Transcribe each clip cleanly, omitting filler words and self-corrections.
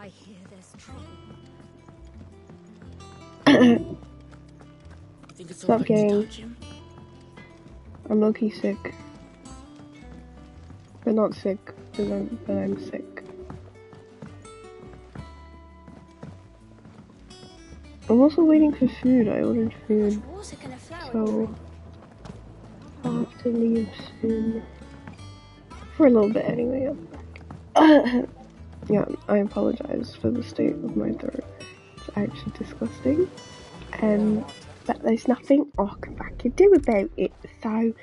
I hear there's trouble. Think it's Stop gang. I'm low-key sick. But not sick, but I'm sick. I'm also waiting for food. I ordered food. So I'll have to leave soon. For a little bit anyway. Yeah, I apologize for the state of my throat. It's actually disgusting. But there's nothing I can do about it, so...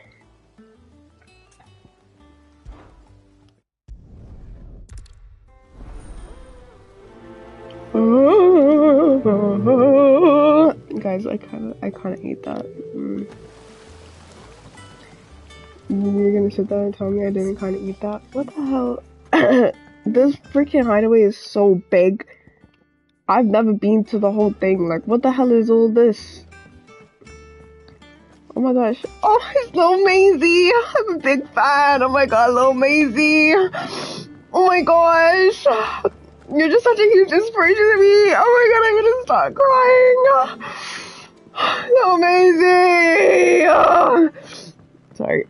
Guys, I kinda hate that. You're gonna sit there and tell me I didn't kinda eat that? What the hell? This freaking hideaway is so big. I've never been to the whole thing. Like, what the hell is all this? Oh my gosh. Oh, it's Lil Maisie. I'm a big fan. Oh my god, Lil Maisie. Oh my gosh. You're just such a huge inspiration to me. Oh my god, I'm gonna start crying. Lil Maisie. Sorry.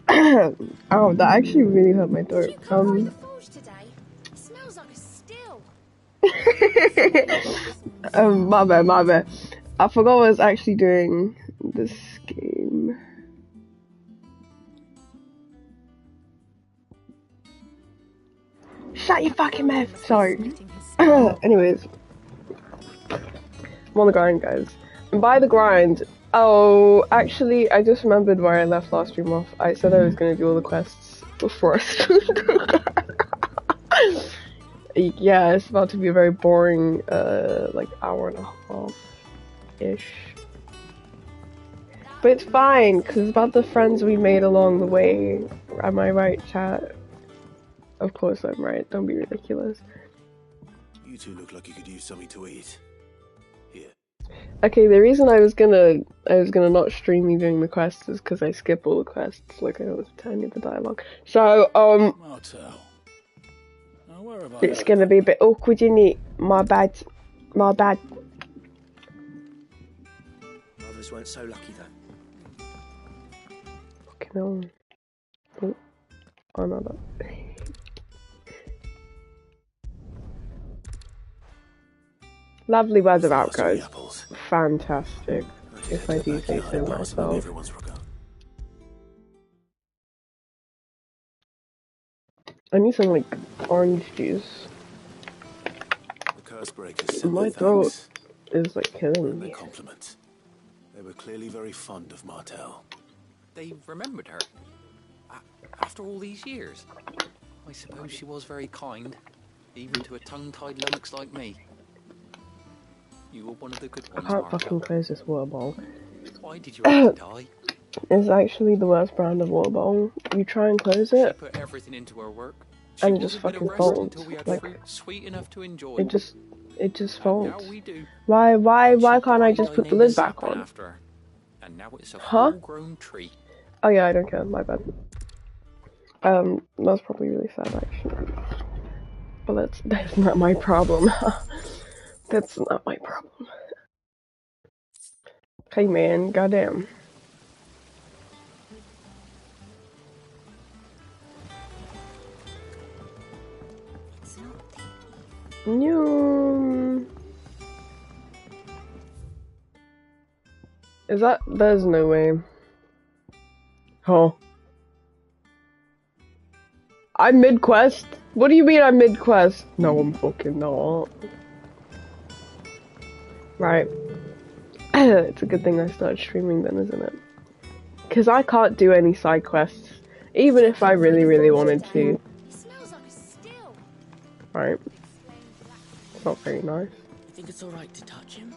Oh, that actually really hurt my throat. My bad. I forgot what I was actually doing this game. Shut your fucking mouth! Sorry. Anyways. I'm on the grind, guys. And by the grind, oh, actually, I just remembered where I left last stream off. I said I was gonna do all the quests before I streamed. Yeah, it's about to be a very boring, like, hour and a half-ish. But it's fine, because it's about the friends we made along the way. Am I right, chat? Of course I'm right, don't be ridiculous. You two look like you could use something to eat. Here. Okay, the reason I was gonna not stream you doing the quests is because I skip all the quests, like I was telling you the dialogue. So, Martel. it's gonna be a bit awkward, isn't it? My bad. Others weren't so lucky though. Fucking hell. Oh no, that. Lovely weather out, guys. Fantastic, if I do say so myself. I need some, like, orange juice. My throat is, like, killing me. Compliments. They were clearly very fond of Martel. They remembered her. After all these years. I suppose she was very kind, even to a tongue-tied lummox like me. You were one of the good ones, I can't Martel. fucking close this water bowl. Why did you have to die? It's actually the worst brand of water bowl. You try and close it, She put everything into her work. and it just fucking folds. Like, sweet enough to enjoy. it just folds. Now we do. Why can't I just put the lid back on? And now it's a Huh? full-grown tree. Oh yeah, I don't care, my bad. That's probably really sad actually. But that's not my problem. That's not my problem. Hey man, goddamn. No. Is that? There's no way. Oh. I'm mid-quest? What do you mean I'm mid-quest? No, I'm fucking not. Right. It's a good thing I started streaming then, isn't it? Because I can't do any side quests. Even if I really, really wanted to. Right. It's not very nice. You think it's alright to touch him?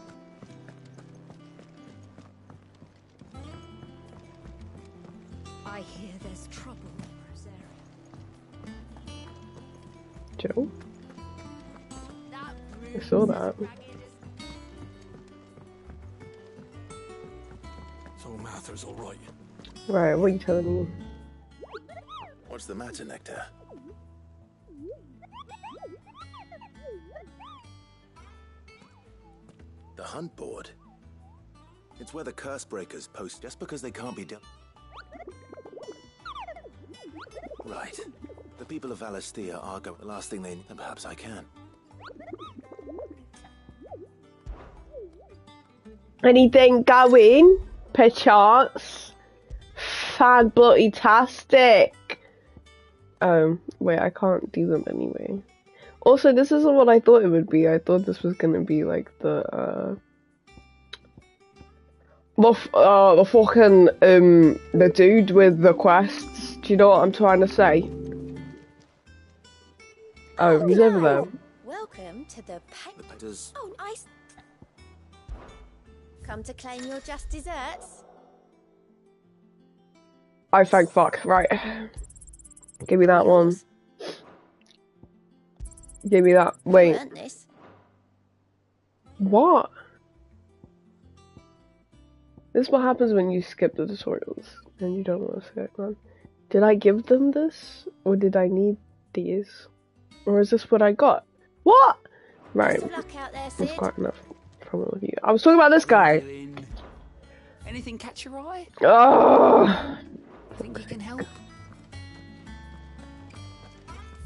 I hear there's trouble, Joe? I saw that. So Mather's all right. Right, what are you telling me? What's the matter, Nectar? hunt board? It's where the curse breakers post just because they can't be done. Right. The people of Valisthea are going. The last thing they need, and perhaps I can. Anything going? Perchance? Fag bloody tastic. Wait, I can't do them anyway. Also, this isn't what I thought it would be. I thought this was gonna be like the fucking, the dude with the quests. Do you know what I'm trying to say? Oh, he's over there. Welcome to the Does Oh, nice. Come to claim your just desserts? Oh, thank fuck. Right. Give me that one. Give me that. Wait. This. What? This is what happens when you skip the tutorials and you don't want to skip them. Did I give them this? Or did I need these? Or is this what I got? What? Right. Best of luck out there, That's Sid. quite enough problem with you. I was talking about this guy. Anything catch your eye? Oh. Think you can help?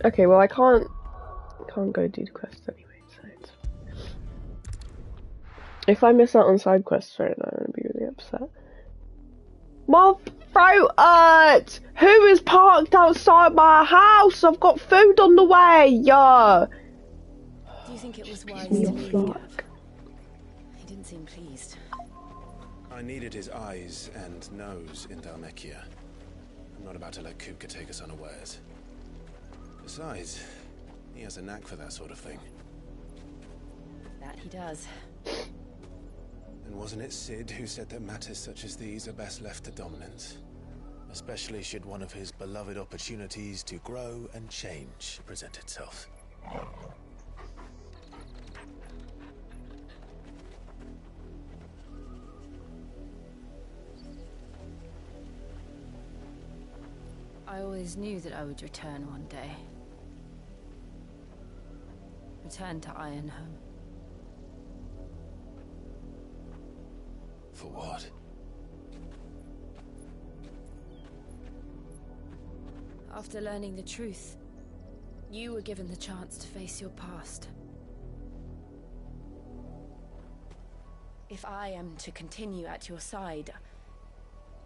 Okay, well I can't go do the quest anyway, so it's... If I miss out on side quests right now, I'm gonna be really upset. My throat hurts! Who is parked outside my house? I've got food on the way, yeah. Do you think it was wise Me to a leave? flock. He didn't seem pleased. I needed his eyes and nose in Dhalmekia. I'm not about to let Kupka take us unawares. Besides, he has a knack for that sort of thing. That he does. And wasn't it Sid who said that matters such as these are best left to dominance? Especially should one of his beloved opportunities to grow and change present itself. I always knew that I would return one day. Return to Ironhome. For what? After learning the truth, you were given the chance to face your past. If I am to continue at your side,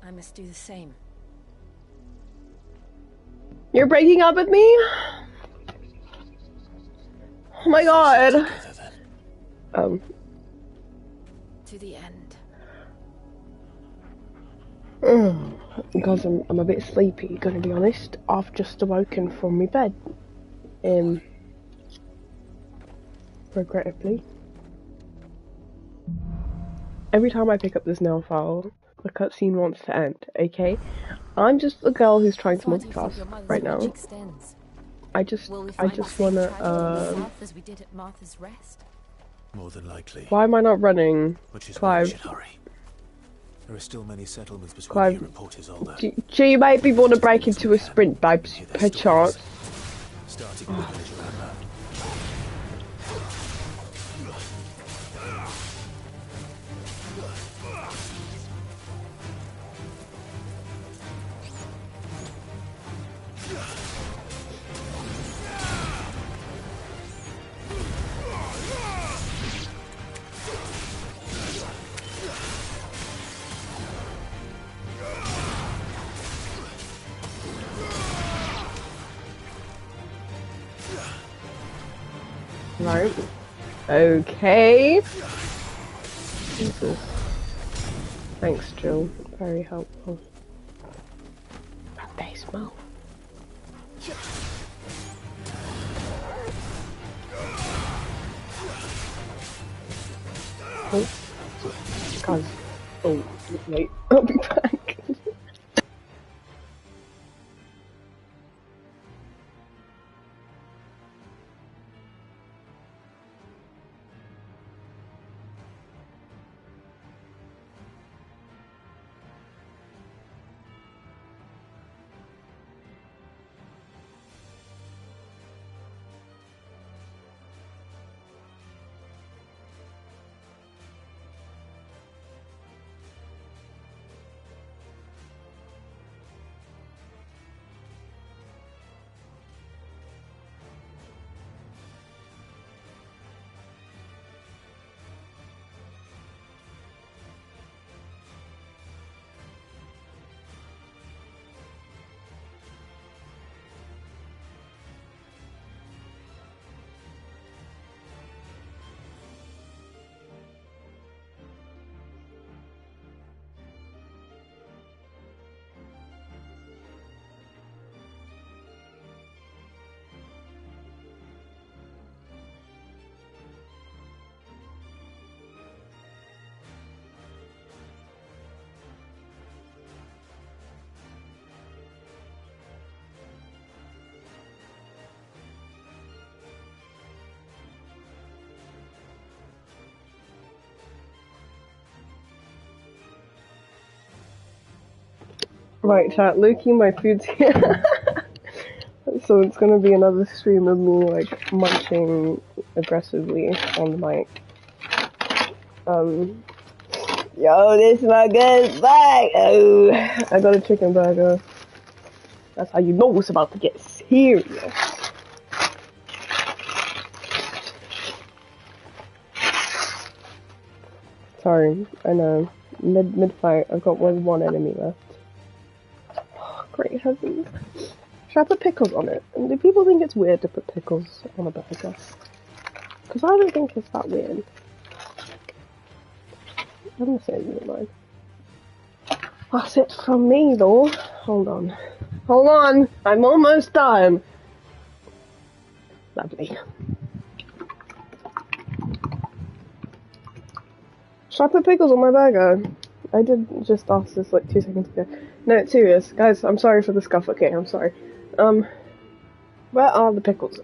I must do the same. You're breaking up with me? Oh my god. Together, then. To the end. Because I'm a bit sleepy, gonna be honest. I've just awoken from my bed. Regrettably. Every time I pick up this nail file, the cutscene wants to end, okay? I'm just a girl who's trying to multitask right now. I just wanna, as we did at Martha's Rest. More than likely. Why am I not running? Which is why we should Clive. hurry. There are still many settlements between Clive. here and Port Isolde. Do you maybe want to break into a sprint, babes, per chance? Starting with the village around that. Right. Okay. Jesus. Thanks, Jill. Very helpful. That they smell. Oh. Guys. Oh, wait. I'll be back. Right, chat, Lukey, my food's here. So it's gonna be another stream of me, like, munching aggressively on the mic. Yo, this is my good bag! Oh, I got a chicken burger. That's how you know it's about to get serious. Sorry, I know. Mid-fight, I've got one enemy left. Oh, great heavens. Should I put pickles on it? And do people think it's weird to put pickles on a burger? Because I don't think it's that weird. I'm gonna say you don't mind. That's it from me, though. Hold on. Hold on! I'm almost done! Lovely. Should I put pickles on my burger? I did just ask this like 2 seconds ago. No, it's serious. Guys, I'm sorry for the scuff, okay? I'm sorry. Where are the pickles?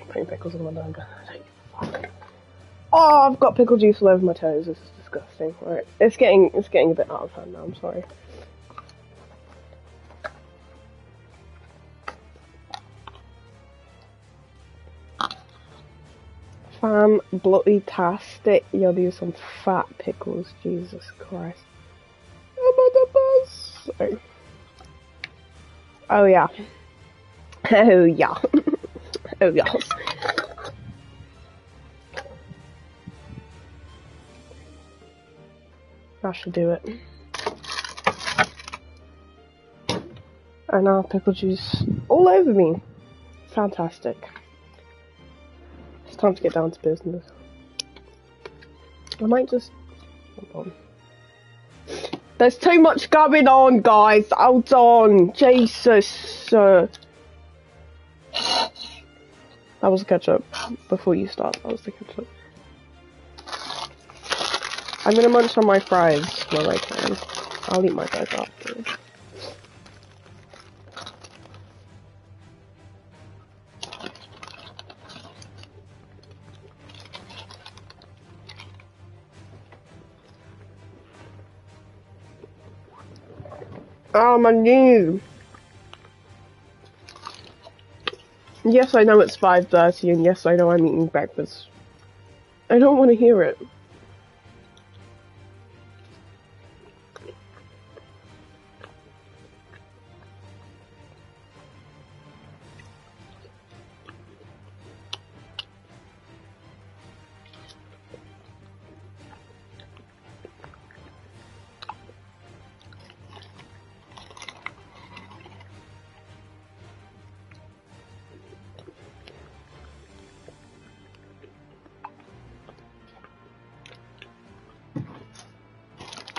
Putting pickles on my burger. Oh, I've got pickle juice all over my toes. This is disgusting. Alright, it's getting a bit out of hand now. I'm sorry. Fan bloody-tastic. Yo, these are some fat pickles. Jesus Christ. I'm on the bus. Sorry. Oh yeah. Oh yeah. Oh yes. That should do it. And now pickle juice all over me. Fantastic. It's time to get down to business. I might just... Hold on. There's too much going on, guys. Hold on. Jesus. That was the ketchup. Before you start, that was the ketchup. I'm gonna munch on my fries while I can. I'll eat my burger afterwards. Oh, my knees! Yes, I know it's 5:30, and yes, I know I'm eating breakfast. I don't want to hear it.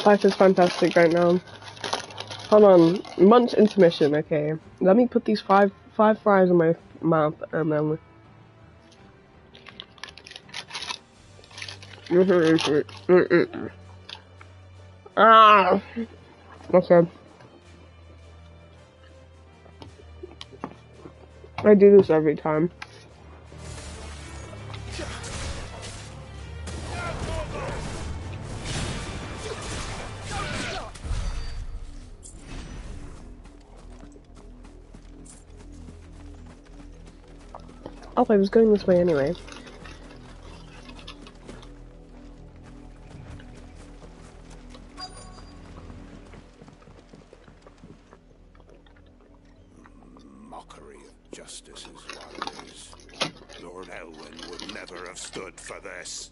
Life is fantastic right now. Hold on, munch intermission, okay. Let me put these five fries in my mouth and then... Ah! Okay. I do this every time. Oh, I was going this way anyway. Mockery of justice is what it is. Lord Elwyn would never have stood for this.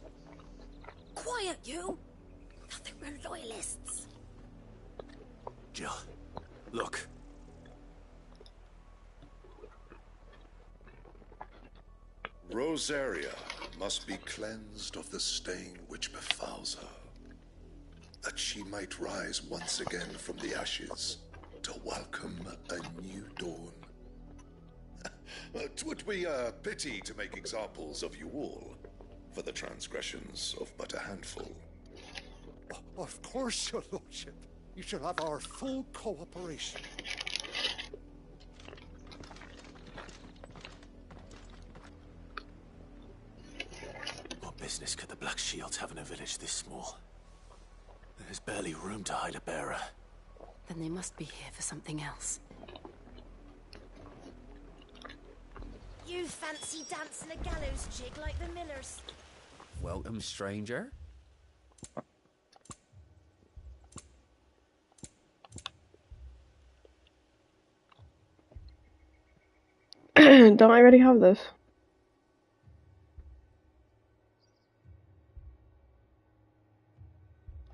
Quiet, you! Nothing, we're loyalists. Jill, look. Rosaria must be cleansed of the stain which befouls her, that she might rise once again from the ashes to welcome a new dawn. 'Twould be a pity to make examples of you all, for the transgressions of but a handful. Of course, your lordship. You shall have our full cooperation. What business could the Black Shields have in a village this small? There's barely room to hide a bearer. Then they must be here for something else. You fancy dancing a gallows jig like the millers? Welcome, stranger. Don't I already have this?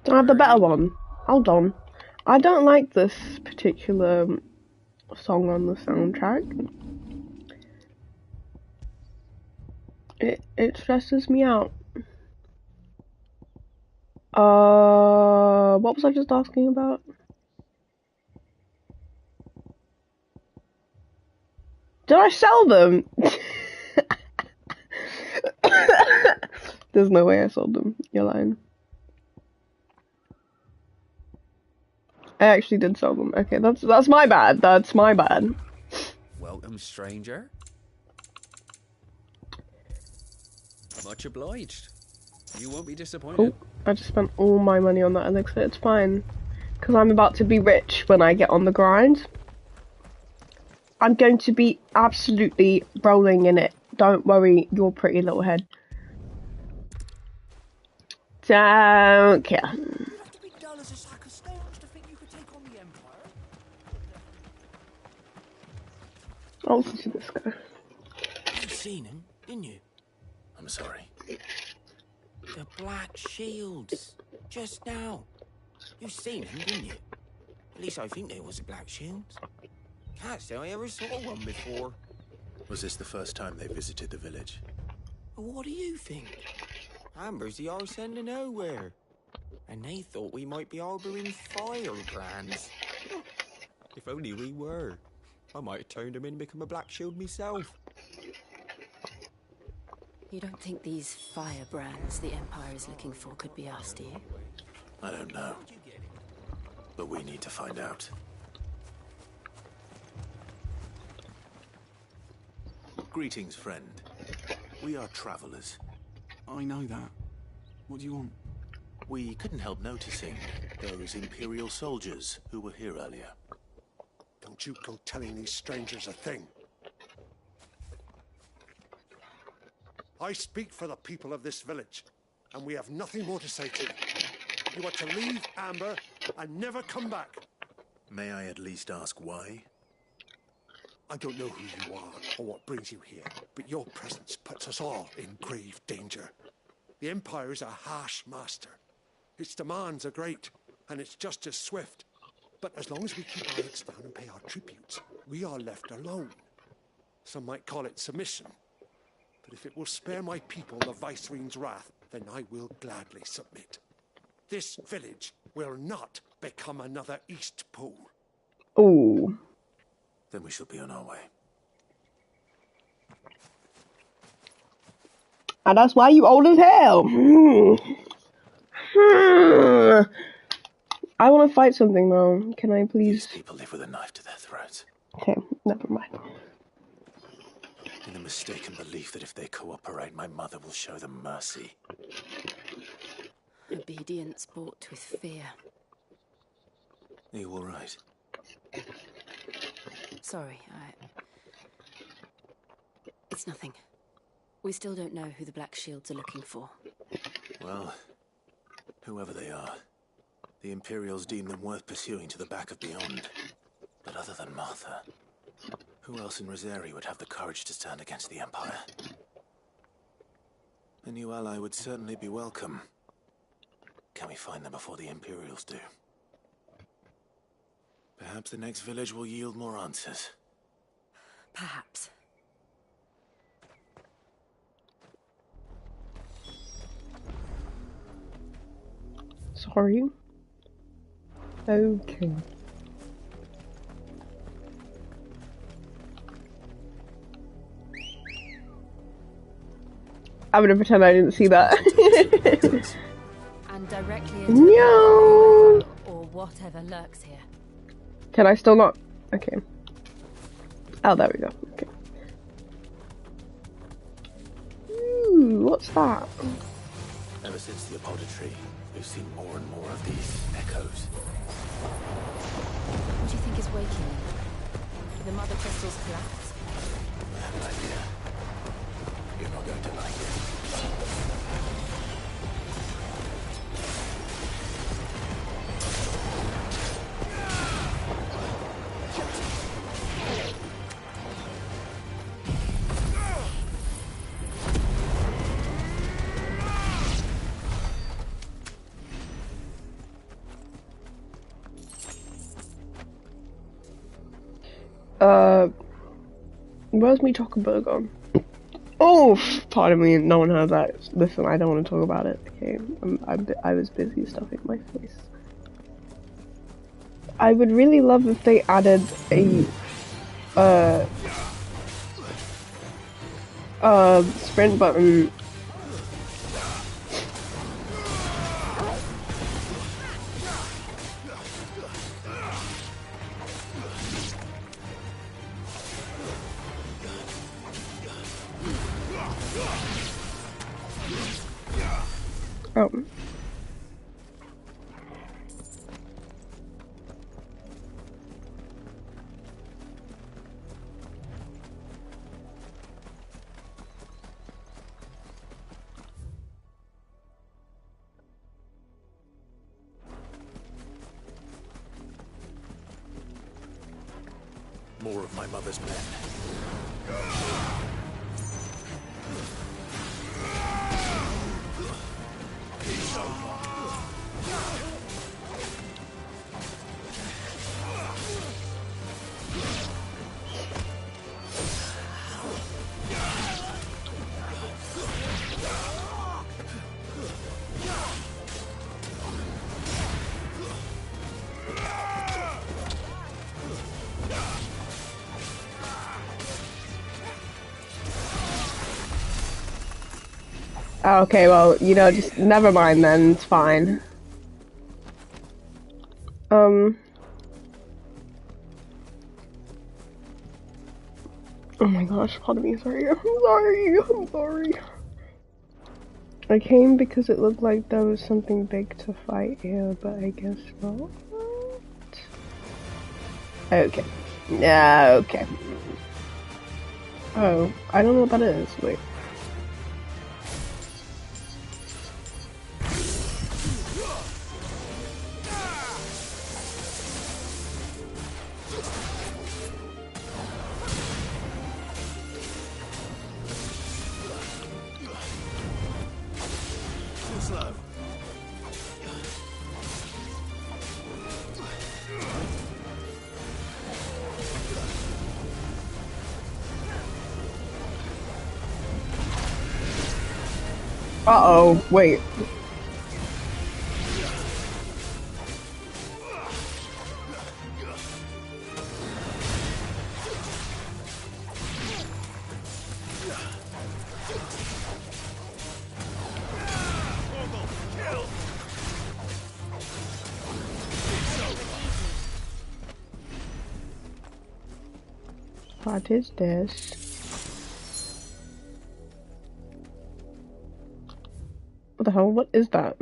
Don't I have the better one? Hold on. I don't like this particular song on the soundtrack. It stresses me out. What was I just asking about? Did I sell them? There's no way I sold them. You're lying. I actually did sell them. Okay, that's my bad. That's my bad. Welcome, stranger. Much obliged. You won't be disappointed. Oh, I just spent all my money on that elixir. It's fine. Because I'm about to be rich when I get on the grind. I'm going to be absolutely rolling in it. Don't worry, your pretty little head. Don't care. You have to be dull as a sack of stones to think you could take on the Empire. I'll listen to this guy. You seen him, didn't you? I'm sorry. The Black Shields. Just now. You seen him, didn't you? At least I think there was a Black Shields. Can't say I ever saw one before. Was this the first time they visited the village? What do you think? Amber's the arse end of nowhere. And they thought we might be harboring firebrands. If only we were. I might have turned him in and become a Black Shield myself. You don't think these firebrands the Empire is looking for could be us, do you? I don't know. But we need to find out. Greetings, friend. We are travelers. I know that. What do you want? We couldn't help noticing those Imperial soldiers who were here earlier. Don't you go telling these strangers a thing. I speak for the people of this village, and we have nothing more to say to you. You are to leave Amber and never come back. May I at least ask why? I don't know who you are or what brings you here, but your presence puts us all in grave danger. The Empire is a harsh master. Its demands are great, and its justice swift. But as long as we keep our heads down and pay our tributes, we are left alone. Some might call it submission. But if it will spare my people the Viceroy's wrath, then I will gladly submit. This village will not become another Eastpool. Oh. Then we shall be on our way. And that's why you old as hell. I want to fight something though. Can I please? These people live with a knife to their throats. Okay, never mind. In the mistaken belief that if they cooperate, my mother will show them mercy. Obedience bought with fear. Are you all right? Sorry, It's nothing. We still don't know who the Black Shields are looking for. Well, whoever they are, the Imperials deem them worth pursuing to the back of beyond. But other than Martha, who else in Rosari would have the courage to stand against the Empire? A new ally would certainly be welcome. Can we find them before the Imperials do? Perhaps the next village will yield more answers. Perhaps. Sorry. Okay. I'm gonna pretend I didn't see that. And directly into No. or whatever lurks here. Can I still not? Okay. Oh, there we go. Okay. Ooh, what's that? Ever since the apodatory, we've seen more and more of these echoes. What do you think is waking them? Did the mother crystals collapse? I have an idea. You're not going to like it. Where's me chocolate gone? Oh, pardon me, no one heard that. Listen, I don't want to talk about it. Okay, I was busy stuffing my face. I would really love if they added a sprint button. Oh. More of my mother's men. Okay, well, you know, just never mind then, it's fine. Oh my gosh, pardon me, sorry, I'm sorry. I came because it looked like there was something big to fight here, but I guess not. Okay. Yeah, okay. Oh, I don't know what that is, wait. Uh-oh, wait. What is this? What the hell? What is that?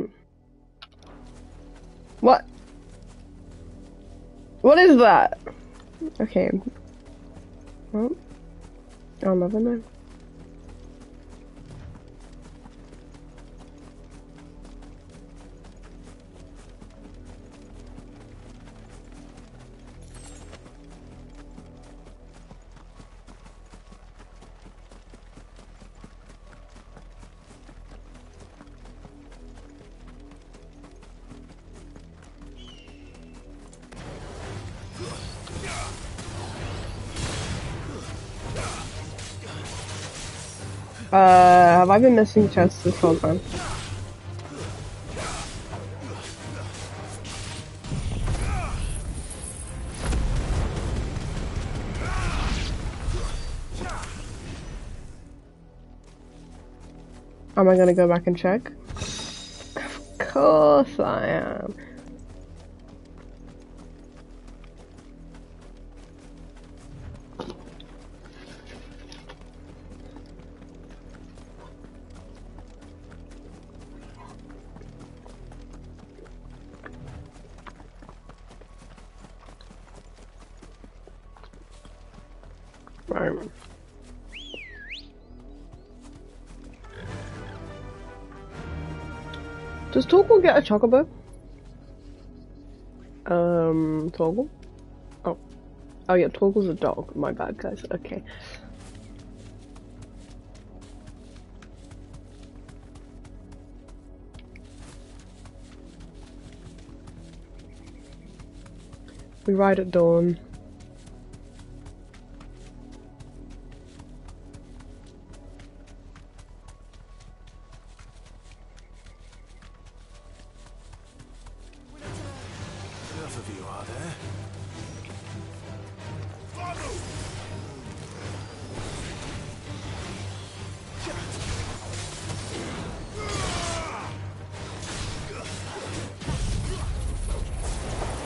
What? What is that? Okay. Well, I'll never know. Have I been missing chests this whole time? Am I gonna go back and check? Of course I am. Right. Does Torgal get a chocobo? Torgal? Oh. Oh yeah, Torgal's a dog. My bad, guys. Okay. We ride at dawn. Enough of you, are there?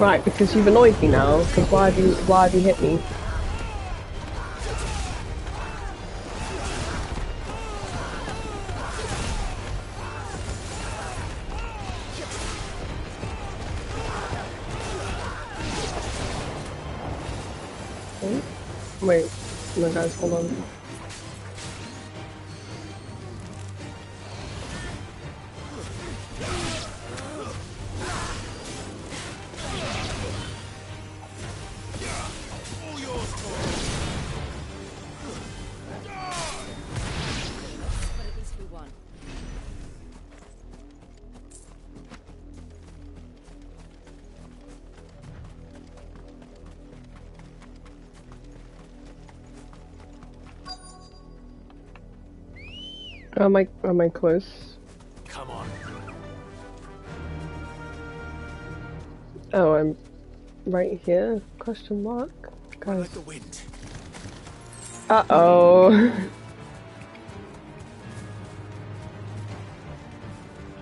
Right, because you've annoyed me now. Because why have you hit me? Oh, wait, no guys, hold on. Am I close? Come on. Oh, I'm right here? Question mark? Run Guys. like the wind. Uh-oh.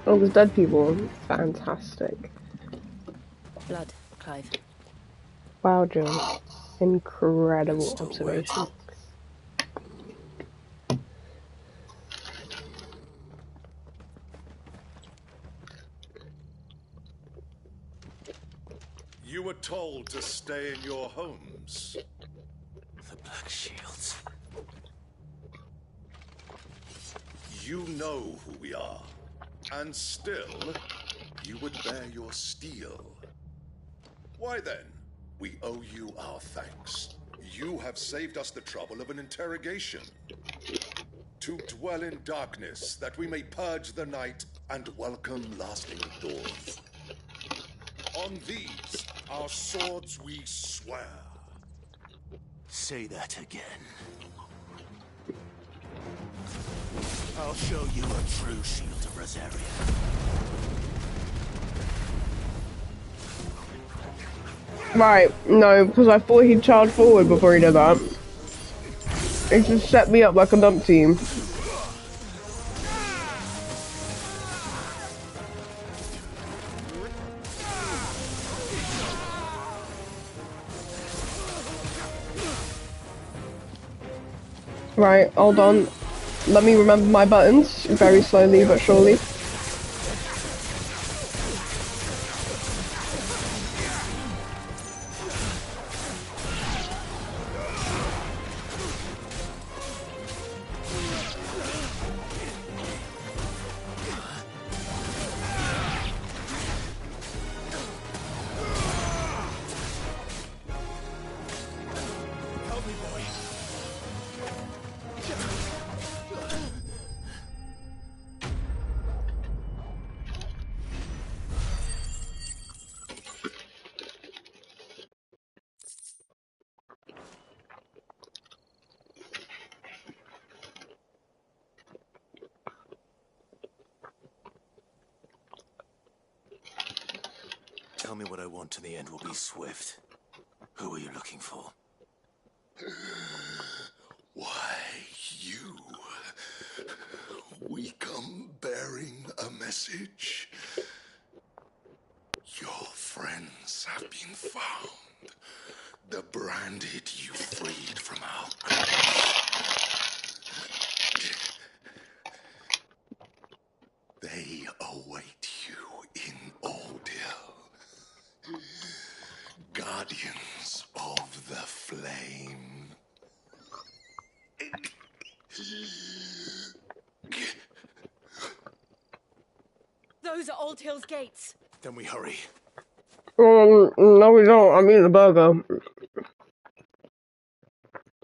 Oh, there's dead people. Fantastic. Blood, Clive. Wow, Jill. Incredible Still observation. You were told to stay in your homes. The Black Shields. You know who we are. And still, you would bear your steel. Why then, we owe you our thanks. You have saved us the trouble of an interrogation. To dwell in darkness, that we may purge the night and welcome lasting dawn. On these, our swords we swear. Say that again. I'll show you a true shield of Rosaria. Right, no, because I thought he'd charge forward before he did that. It just set me up like a dump team. Right, hold on. Let me remember my buttons, very slowly but surely. Tell me what I want and the end will be swift. Who are you looking for? Why, you. We come bearing a message. Your friends have been found. The branded you freed from our grasp. They await you in Ordeal. Guardians of the Flame. Those are Old Hill's gates. Then we hurry. No, we don't. I'm eating a burger. I'm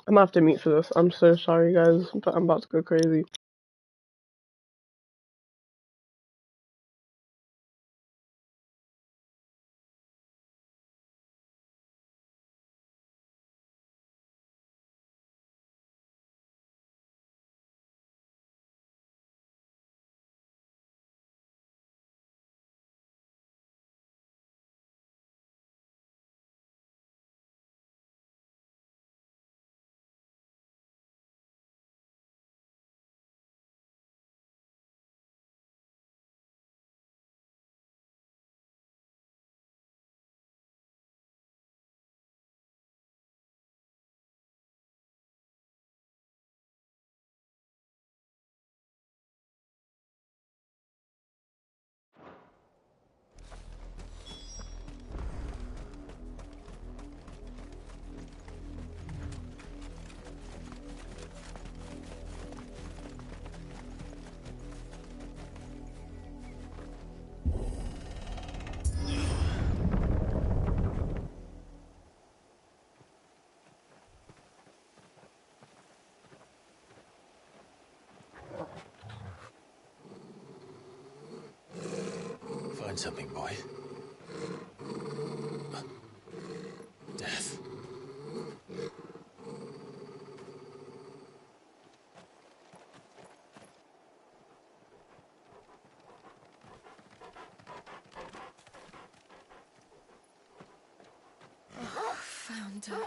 gonna have to meet for this. I'm so sorry, guys, but I'm about to go crazy. Find something, boy. Death. Found her.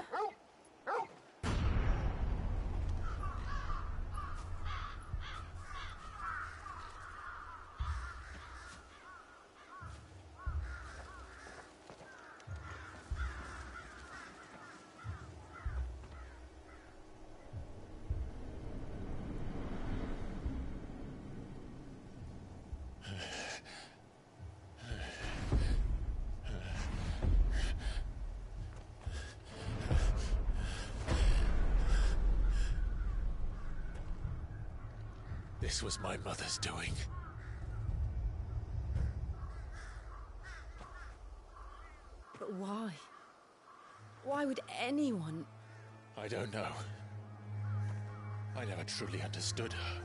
This was my mother's doing. But why? Why would anyone... I don't know. I never truly understood her.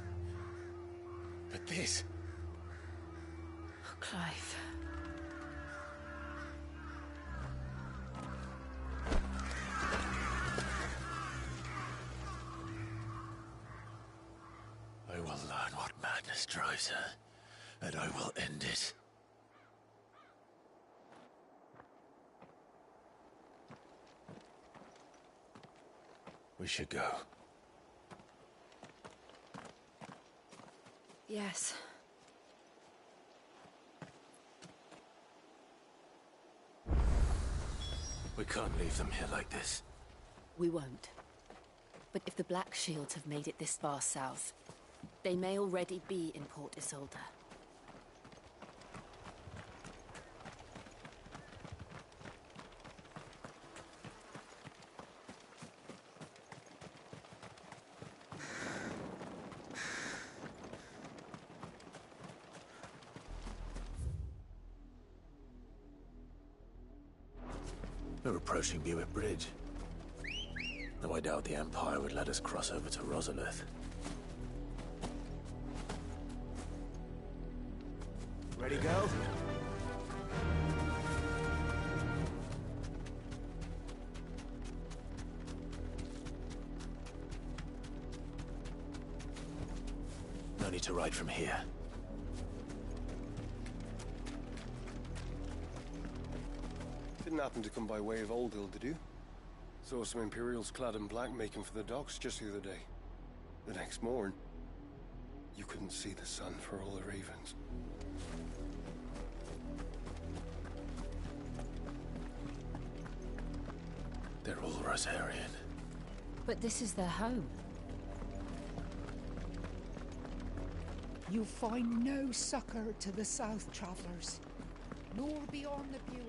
But this... Oh, Clive. I will learn what madness drives her, and I will end it. We should go. Yes. We can't leave them here like this. We won't. But if the Black Shields have made it this far south, they may already be in Port Isolde. We're approaching Buick Bridge. Though I doubt the Empire would let us cross over to Rosalith. Ready, go? No need to ride from here. Didn't happen to come by way of Old Hill, did you? Saw some Imperials clad in black making for the docks just the other day. The next morn, you couldn't see the sun for all the ravens. They're all Rosarian. But this is their home. You find no succor to the south, travellers, nor beyond the Buick.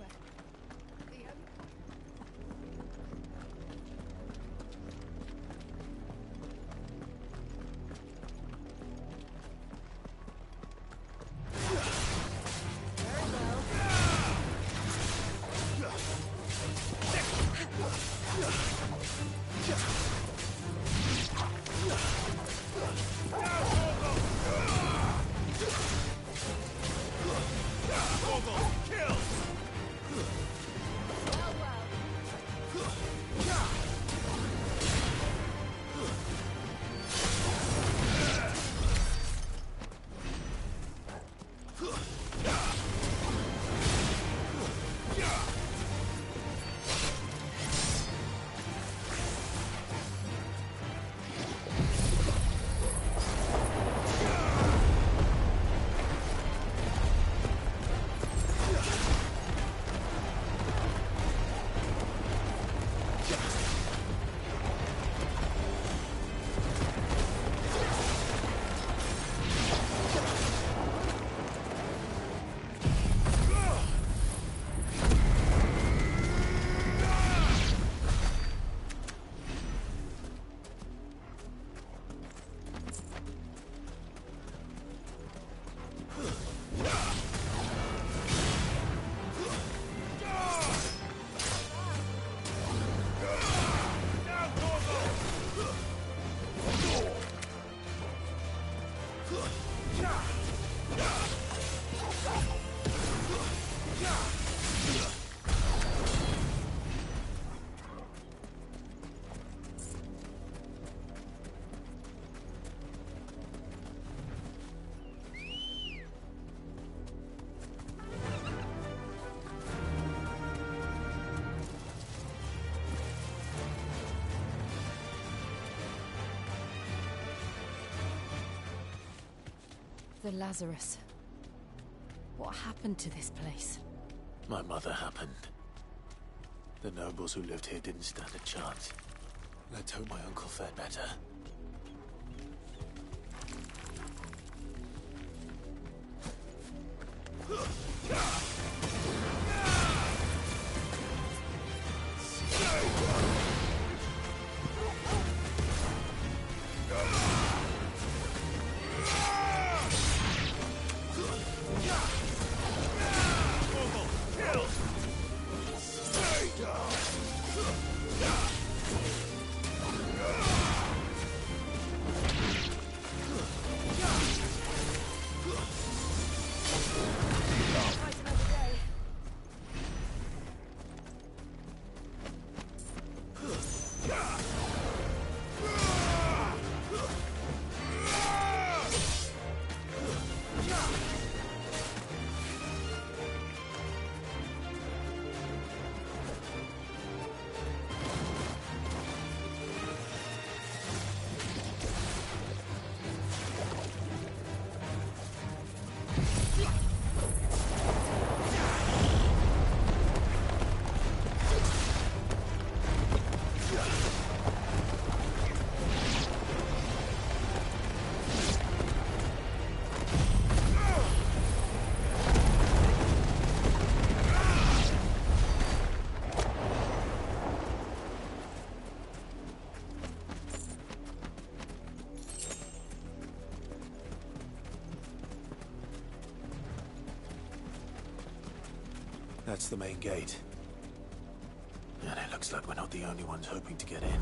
The Lazarus. What happened to this place? My mother happened. The nobles who lived here didn't stand a chance. Let's hope my uncle fared better. That's the main gate. And it looks like we're not the only ones hoping to get in.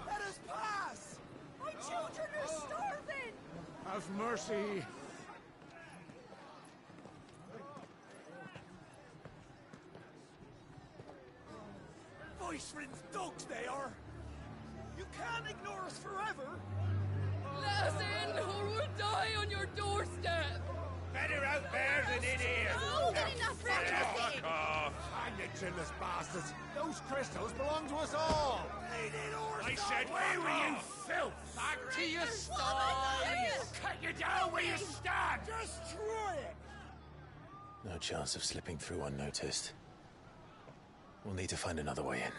Let us pass! My children are starving! Have mercy! Viceland's dogs they are! You can't ignore us forever! Let us in, or we'll die on your doorstep! Better out there than in here! Oh, enough Fuck off! Hang the chinless bastards! Those crystals belong to us all! I said, where were you, filth? Back to your sties! Cut you down where you stand! Destroy it! No chance of slipping through unnoticed. We'll need to find another way in.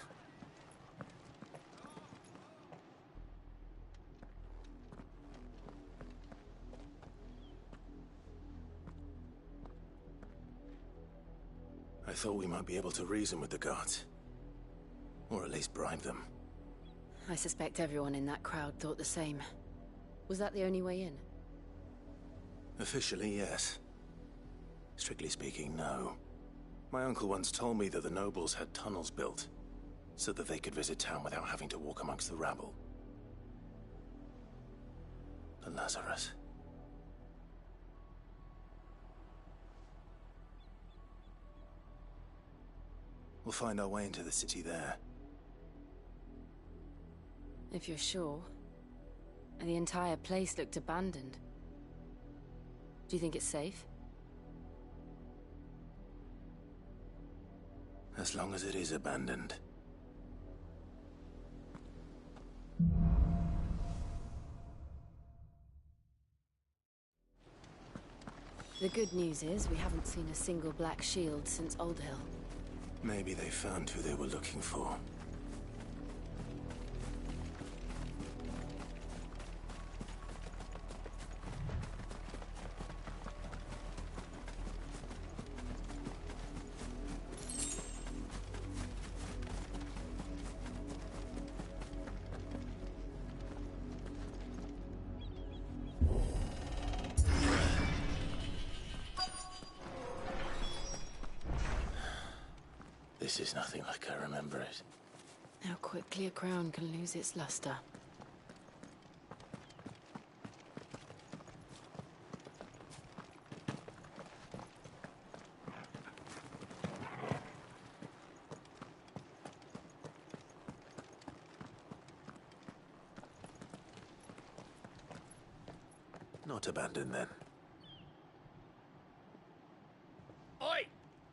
I thought we might be able to reason with the guards. Or at least bribe them. I suspect everyone in that crowd thought the same. Was that the only way in? Officially, yes. Strictly speaking, no. My uncle once told me that the nobles had tunnels built, so that they could visit town without having to walk amongst the rabble. The Lazarus. We'll find our way into the city there. If you're sure. And the entire place looked abandoned. Do you think it's safe? As long as it is abandoned. The good news is we haven't seen a single black shield since Old Hill. Maybe they found who they were looking for. This is nothing like I remember it. How quickly a crown can lose its luster. Not abandoned then. Oi!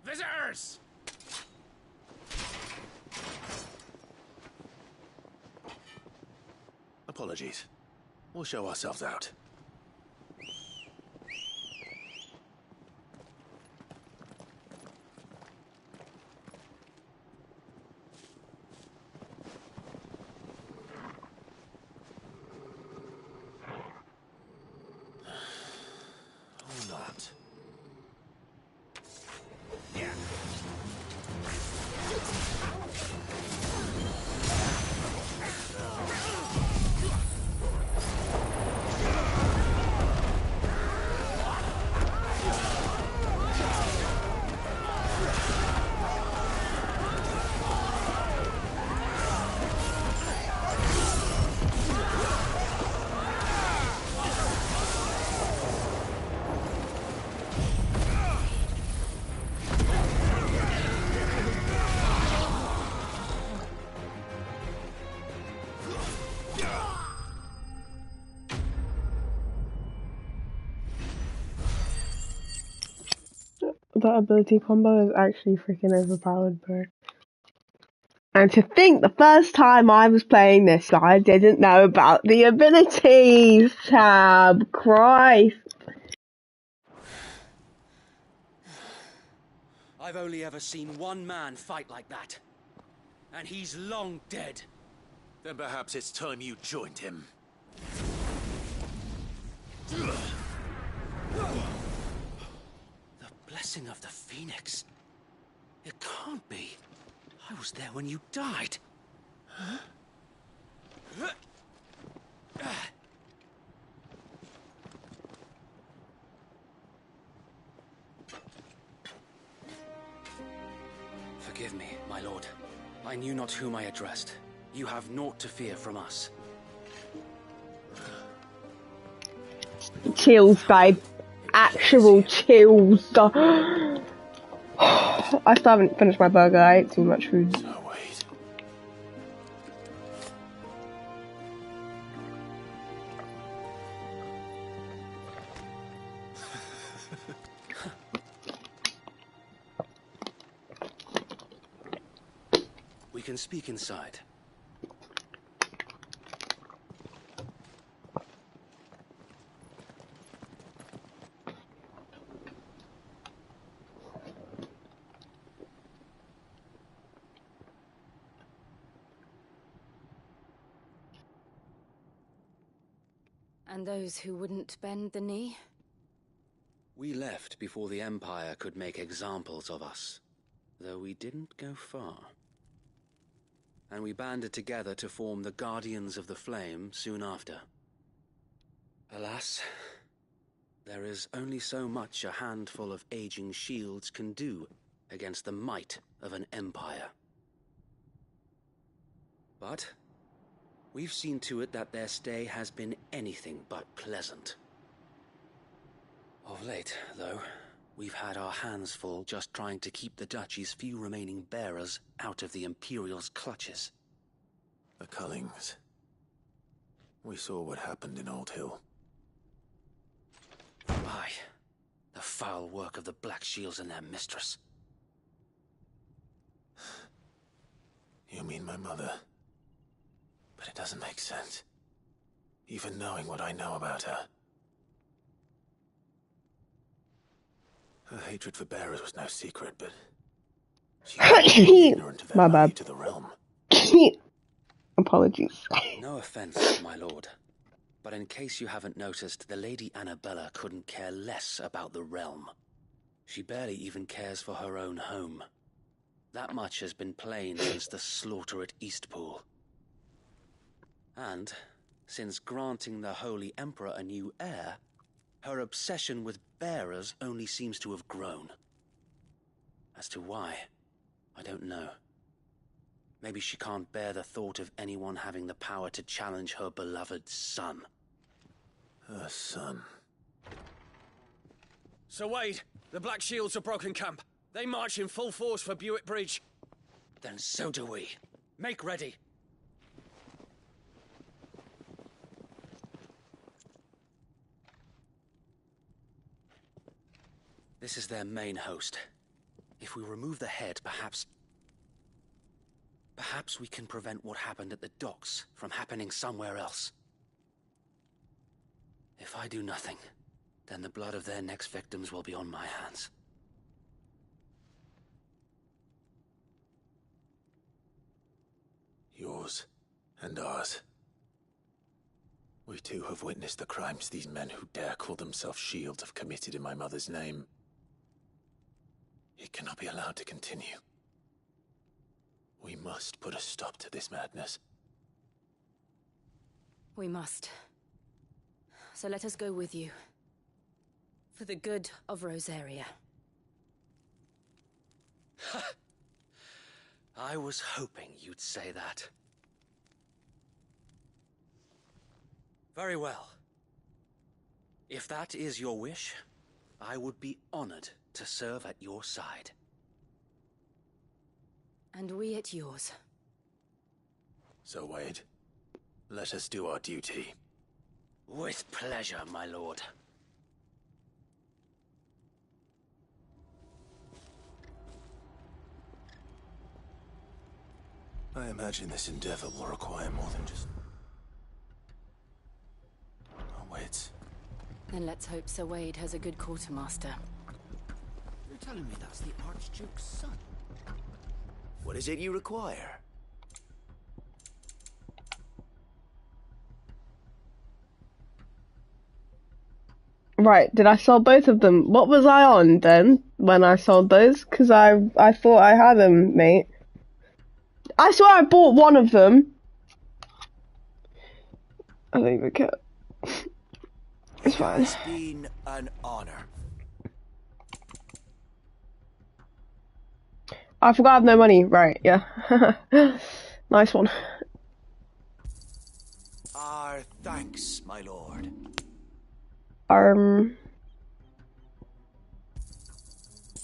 Visitors! Apologies. We'll show ourselves out. Or not. That ability combo is actually freaking overpowered, bro. And to think the first time I was playing this, I didn't know about the abilities, Tab. Christ. I've only ever seen one man fight like that. And he's long dead. Then perhaps it's time you joined him. The blessing of the Phoenix. It can't be. I was there when you died. Huh? Forgive me, my lord. I knew not whom I addressed. You have naught to fear from us. Chills, babe. Actual chills. I still haven't finished my burger. I ate too much food. Oh, wait. We can speak inside. And those who wouldn't bend the knee? We left before the Empire could make examples of us, though we didn't go far. And we banded together to form the Guardians of the Flame soon after. Alas, there is only so much a handful of aging shields can do against the might of an empire. But we've seen to it that their stay has been anything but pleasant. Of late, though, we've had our hands full just trying to keep the Duchy's few remaining bearers out of the Imperial's clutches. The Cullings. We saw what happened in Old Hill. Aye, the foul work of the Black Shields and their mistress. You mean my mother? But it doesn't make sense. Even knowing what I know about her. Her hatred for bearers was no secret, but she was ignorant of their My value bad. to the realm. Apologies. No offense, my lord. But in case you haven't noticed, the Lady Annabella couldn't care less about the realm. She barely even cares for her own home. That much has been plain since the slaughter at Eastpool. And, since granting the Holy Emperor a new heir, her obsession with bearers only seems to have grown. As to why, I don't know. Maybe she can't bear the thought of anyone having the power to challenge her beloved son. Her son. Sir Wade, the Black Shields have broken camp. They march in full force for Buick Bridge. Then so do we. Make ready. This is their main host. If we remove the head, perhaps we can prevent what happened at the docks from happening somewhere else. If I do nothing, then the blood of their next victims will be on my hands. Yours and ours. We too have witnessed the crimes these men who dare call themselves shields have committed in my mother's name. It cannot be allowed to continue. We must put a stop to this madness. We must. So let us go with you. For the good of Rosaria. I was hoping you'd say that. Very well. If that is your wish, I would be honored to serve at your side. And we at yours. So, Wade, let us do our duty. With pleasure, my lord. I imagine this endeavor will require more than just our wits. Then let's hope Sir Wade has a good quartermaster. You're telling me that's the Archduke's son? What is it you require? Right, did I sell both of them? What was I on then when I sold those? Because I thought I had them, mate. I swear I bought one of them. I don't even care. It's fine. It's been an honor. I forgot I have no money. Right, yeah. Nice one. Our thanks, my lord.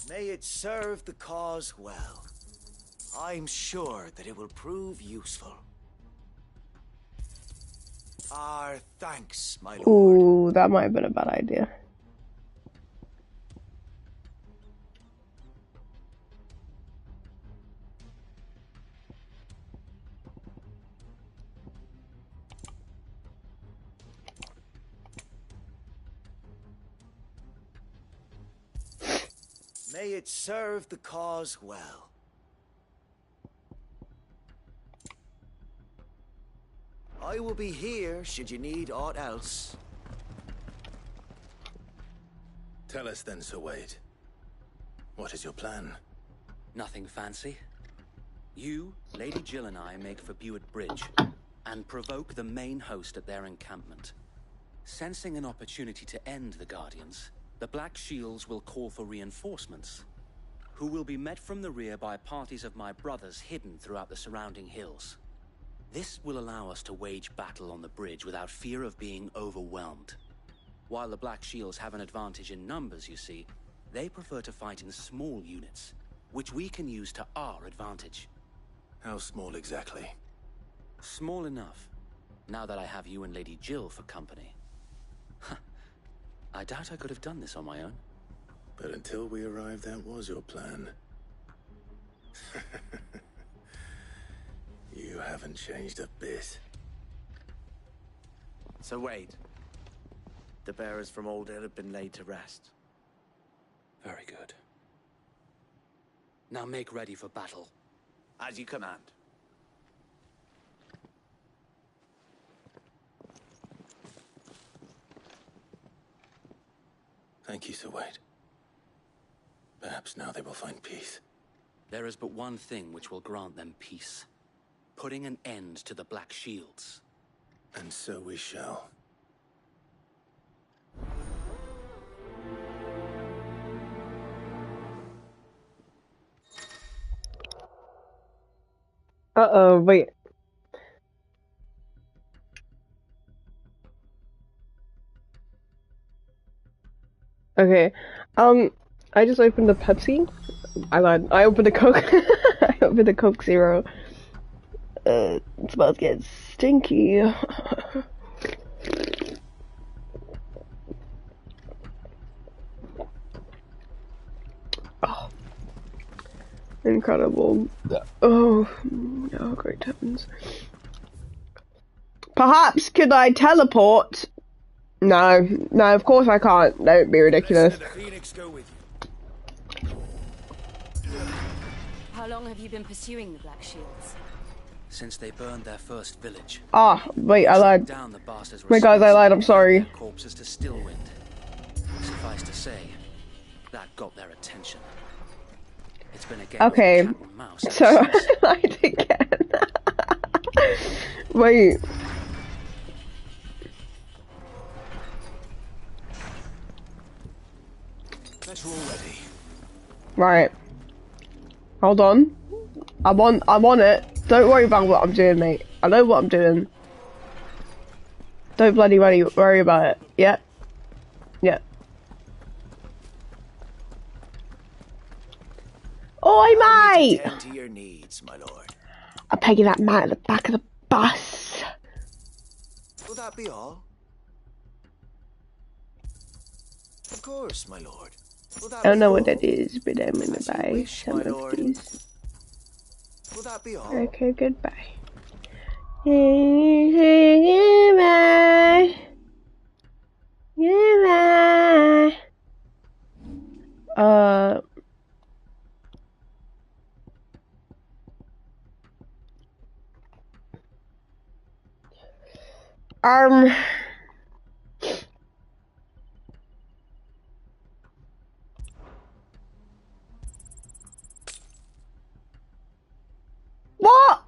May it serve the cause well. I'm sure that it will prove useful. Our thanks, my lord. Ooh, that might have been a bad idea. May it serve the cause well. I will be here should you need aught else. Tell us then, Sir Wade. What is your plan? Nothing fancy. You, Lady Jill and I make for Buick Bridge and provoke the main host at their encampment. Sensing an opportunity to end the Guardians, the Black Shields will call for reinforcements, who will be met from the rear by parties of my brothers hidden throughout the surrounding hills. This will allow us to wage battle on the bridge without fear of being overwhelmed. While the Black Shields have an advantage in numbers, you see, they prefer to fight in small units, which we can use to our advantage. How small exactly? Small enough, now that I have you and Lady Jill for company. I doubt I could have done this on my own. But until we arrived, that was your plan. You haven't changed a bit. So Wade, the bearers from Old Hill have been laid to rest. Very good. Now make ready for battle. As you command. Thank you, Sir Wade. Perhaps now they will find peace. There is but one thing which will grant them peace. Putting an end to the Black Shields. And so we shall. Uh-oh, wait. Okay. I just opened the Pepsi. I lied. I opened the Coke. I opened the Coke Zero. It smells getting stinky. Oh, incredible. Oh, great heavens. Perhaps could I teleport? No, of course I can't. Don't be ridiculous. How long have you been pursuing the Black Shields? Since they burned their first village. Ah, wait, I lied. Down the bastards Wait, guys, I lied. I'm sorry. Corpses to Stillwind. Suffice to say, that got their attention. It's been a game okay, of cat and mouse so I lied again. Wait. Better already. Right. Hold on. I'm on it. Don't worry about what I'm doing, mate. I know what I'm doing. Don't bloody worry about it. Yeah. Yeah. Oi, mate! Tend to your needs, my lord. I'm pegging that man at the back of the bus. Will that be all? Of course, my lord. I don't know what that is, but I'm gonna buy some of these. Will that be all? Okay, goodbye. Goodbye. Goodbye. What?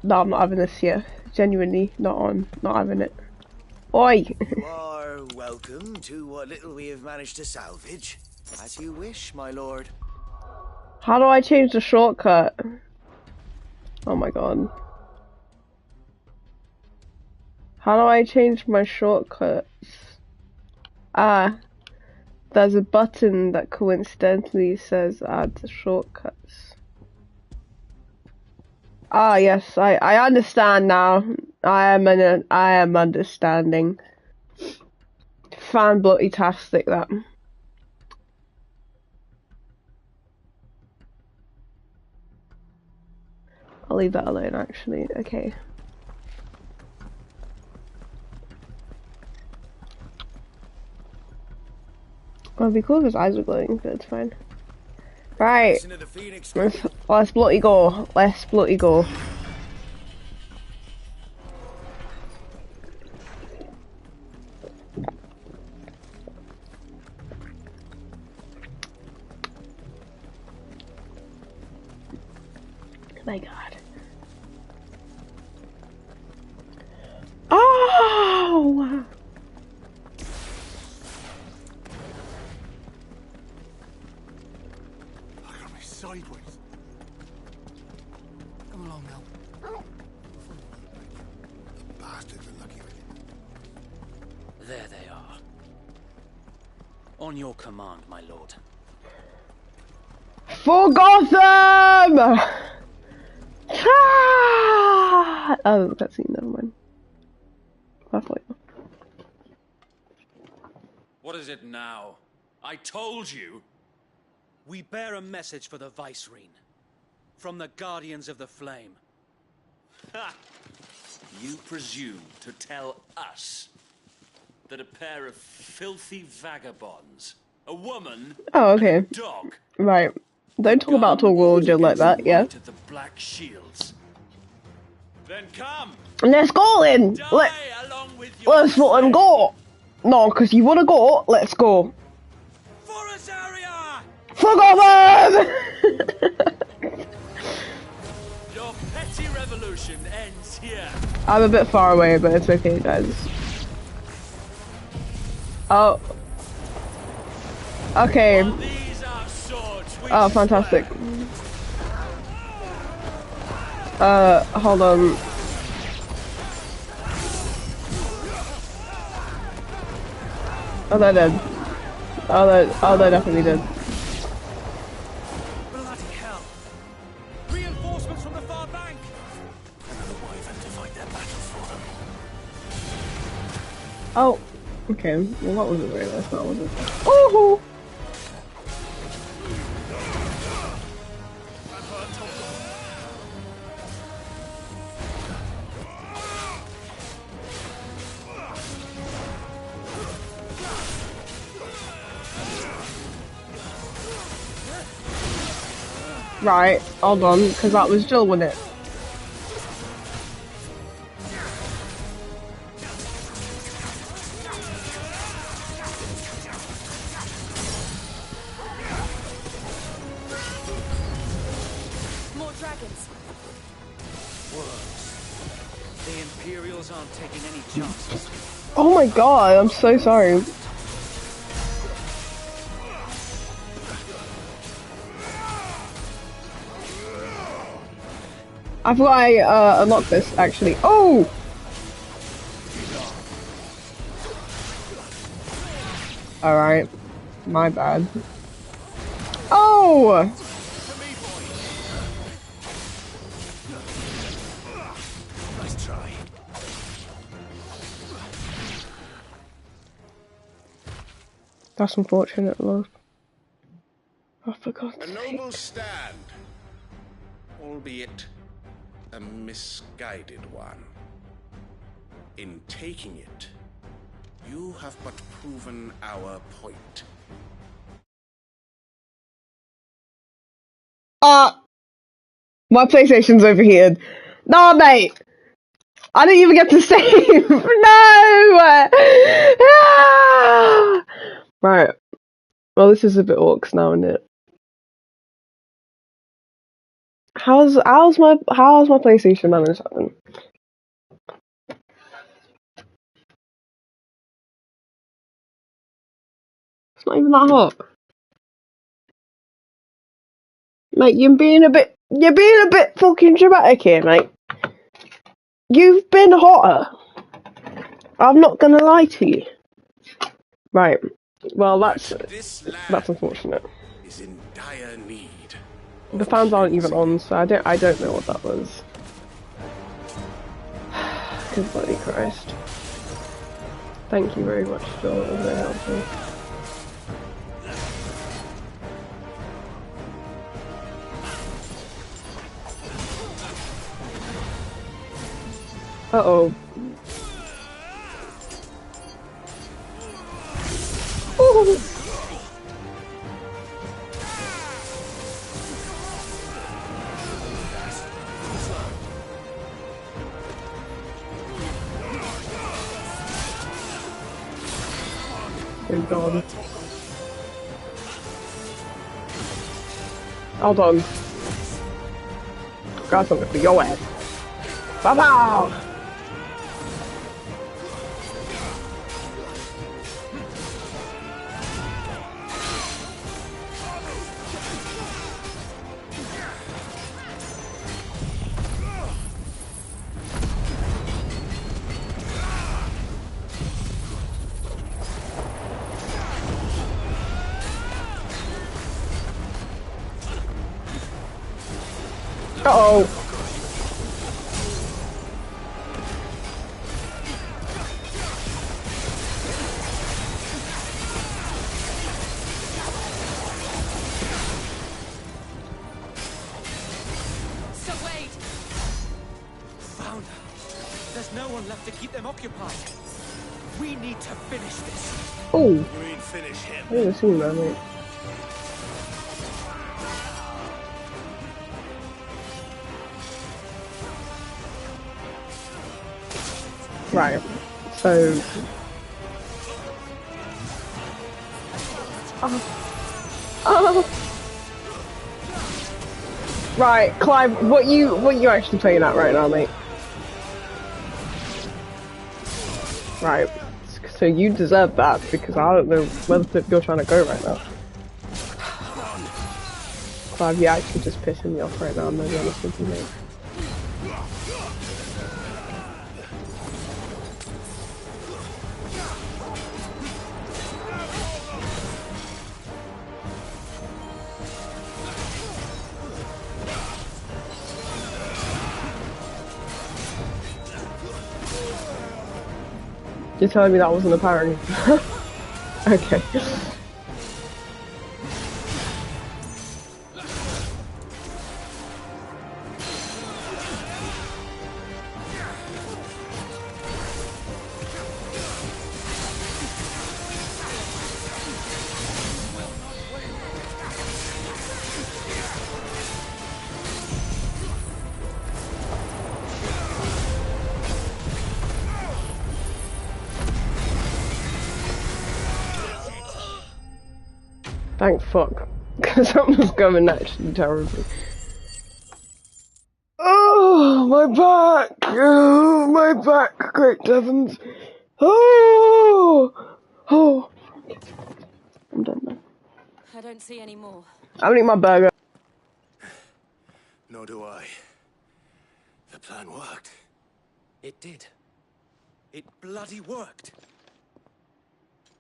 No, I'm not having this here. Genuinely, not having it. Oi! You are welcome to what little we have managed to salvage. As you wish, my lord. How do I change the shortcut? Oh my god. How do I change my shortcuts? Ah, there's a button that coincidentally says add to shortcuts. Ah, yes, I understand now. I am understanding. Fan bloody tastic that. I'll leave that alone actually. Okay. Well, it'd be cool if his eyes were glowing, but it's fine. Right. Let's bloody go. Let's bloody go. My god. Oh! Sideways. Come along now. The bastards are lucky with it. There they are. On your command, my lord. For Gotham! Ah! Oh, that's it. Never mind. What is it now? I told you. We bear a message for the Vicereine. From the Guardians of the Flame. Ha! You presume to tell us that a pair of filthy vagabonds, a woman, Oh, okay. and a dog, Right. Don't talk about Tall World like that, yeah? to the Black Shields. Then come. Let's go then! Let's fucking go! No, because you wanna go, let's go. For Gotham! Your petty revolution ends here. I'm a bit far away, but it's okay, guys. Oh. Okay. Oh, fantastic. Hold on. Oh, they're dead. Oh, they're definitely dead. Bloody hell! Reinforcements from the far bank! Another wyvern to fight their battle for them. Oh, okay. Well, that wasn't very nice, that was it? Oh! Right, hold on, because that was Jill, wasn't it? More dragons. Worse. The Imperials aren't taking any chances. Oh my god, I'm so sorry. I forgot I unlocked this actually. Oh! Alright. My bad. Oh! Nice try. That's unfortunate, love. I forgot. A noble stand, albeit a misguided one. In taking it, you have but proven our point. My PlayStation's overheated. No, mate! I didn't even get to save! No! Ah! Right. Well, this is a bit orcs now, isn't it? How's my PlayStation managed that then? It's not even that hot. Mate, you're being a bit fucking dramatic here, mate. You've been hotter. I'm not gonna lie to you. Right. Well, that's unfortunate. Is in dire need. The fans aren't even on, so I don't know what that was. Good bloody Christ. Thank you very much, Joel. That was very helpful. Uh-oh. Ooh. Oh god. Hold on. Got something for your ass. Bye-bye! Uh-oh. So wait. Found her. There's no one left to keep them occupied. We need to finish this. Oh. You mean finish him? I didn't see that, mate. Right. So. Right, Clive, what you actually playing at right now, mate? Right. So you deserve that because I don't know where the flip you're trying to go right now. Clive, you're actually just pissing me off right now, I'm gonna be honest with you, mate. You're telling me that wasn't a parry? Okay. Thank fuck. Because that was going actually terribly. Oh, my back! Oh, my back! Great heavens! Oh! Oh! I'm done now. I don't see any more. I'm gonna eat my burger. Nor do I. The plan worked. It did. It bloody worked.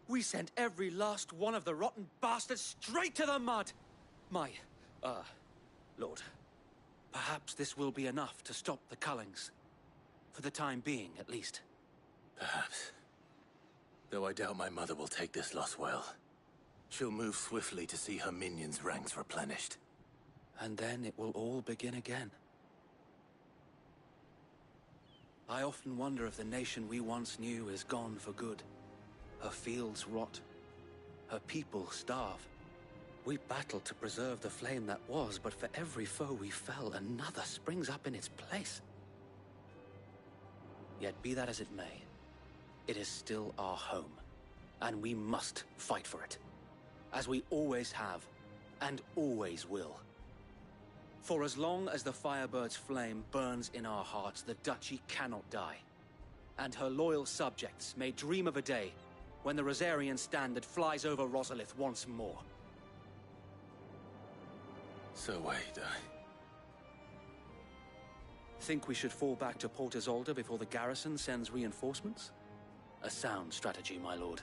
We sent every last one of the rotten bastards straight to the mud! My, Lord, perhaps this will be enough to stop the Cullings. For the time being, at least. Perhaps. Though I doubt my mother will take this loss well. She'll move swiftly to see her minions' ranks replenished. And then it will all begin again. I often wonder if the nation we once knew is gone for good. Her fields rot. Her people starve. We battled to preserve the flame that was, but for every foe we fell, another springs up in its place. Yet be that as it may, it is still our home, and we must fight for it, as we always have, and always will. For as long as the Firebird's flame burns in our hearts, the Duchy cannot die, and her loyal subjects may dream of a day when the Rosarian standard flies over Rosalith once more. So wait, Think we should fall back to Port Isolde before the garrison sends reinforcements? A sound strategy, my lord.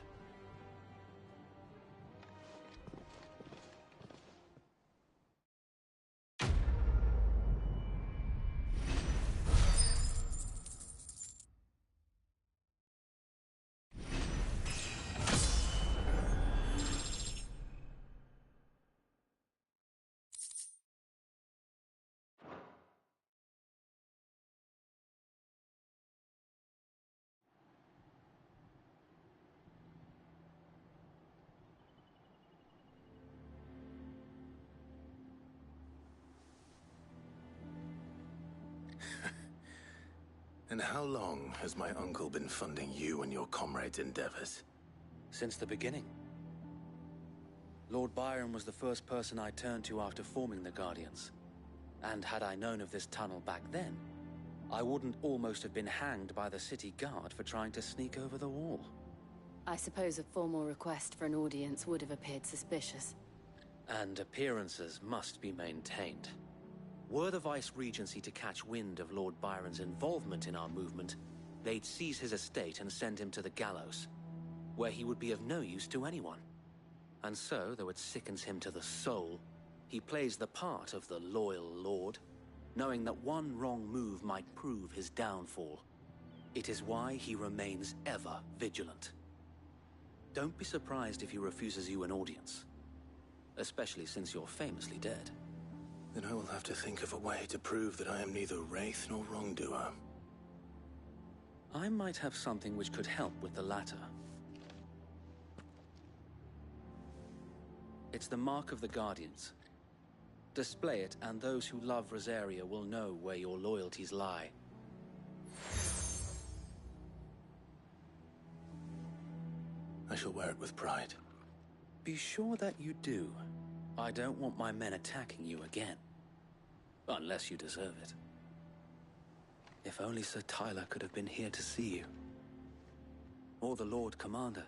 And how long has my uncle been funding you and your comrades' endeavors? Since the beginning. Lord Byron was the first person I turned to after forming the Guardians. And had I known of this tunnel back then, I wouldn't almost have been hanged by the city guard for trying to sneak over the wall. I suppose a formal request for an audience would have appeared suspicious. And appearances must be maintained. Were the Vice-Regency to catch wind of Lord Byron's involvement in our movement, they'd seize his estate and send him to the gallows, where he would be of no use to anyone. And so, though it sickens him to the soul, he plays the part of the loyal lord, knowing that one wrong move might prove his downfall. It is why he remains ever vigilant. Don't be surprised if he refuses you an audience, especially since you're famously dead. Then I will have to think of a way to prove that I am neither wraith nor wrongdoer. I might have something which could help with the latter. It's the mark of the Guardians. Display it, and those who love Rosaria will know where your loyalties lie. I shall wear it with pride. Be sure that you do. I don't want my men attacking you again. Unless you deserve it. If only Sir Tyler could have been here to see you. Or the Lord Commander.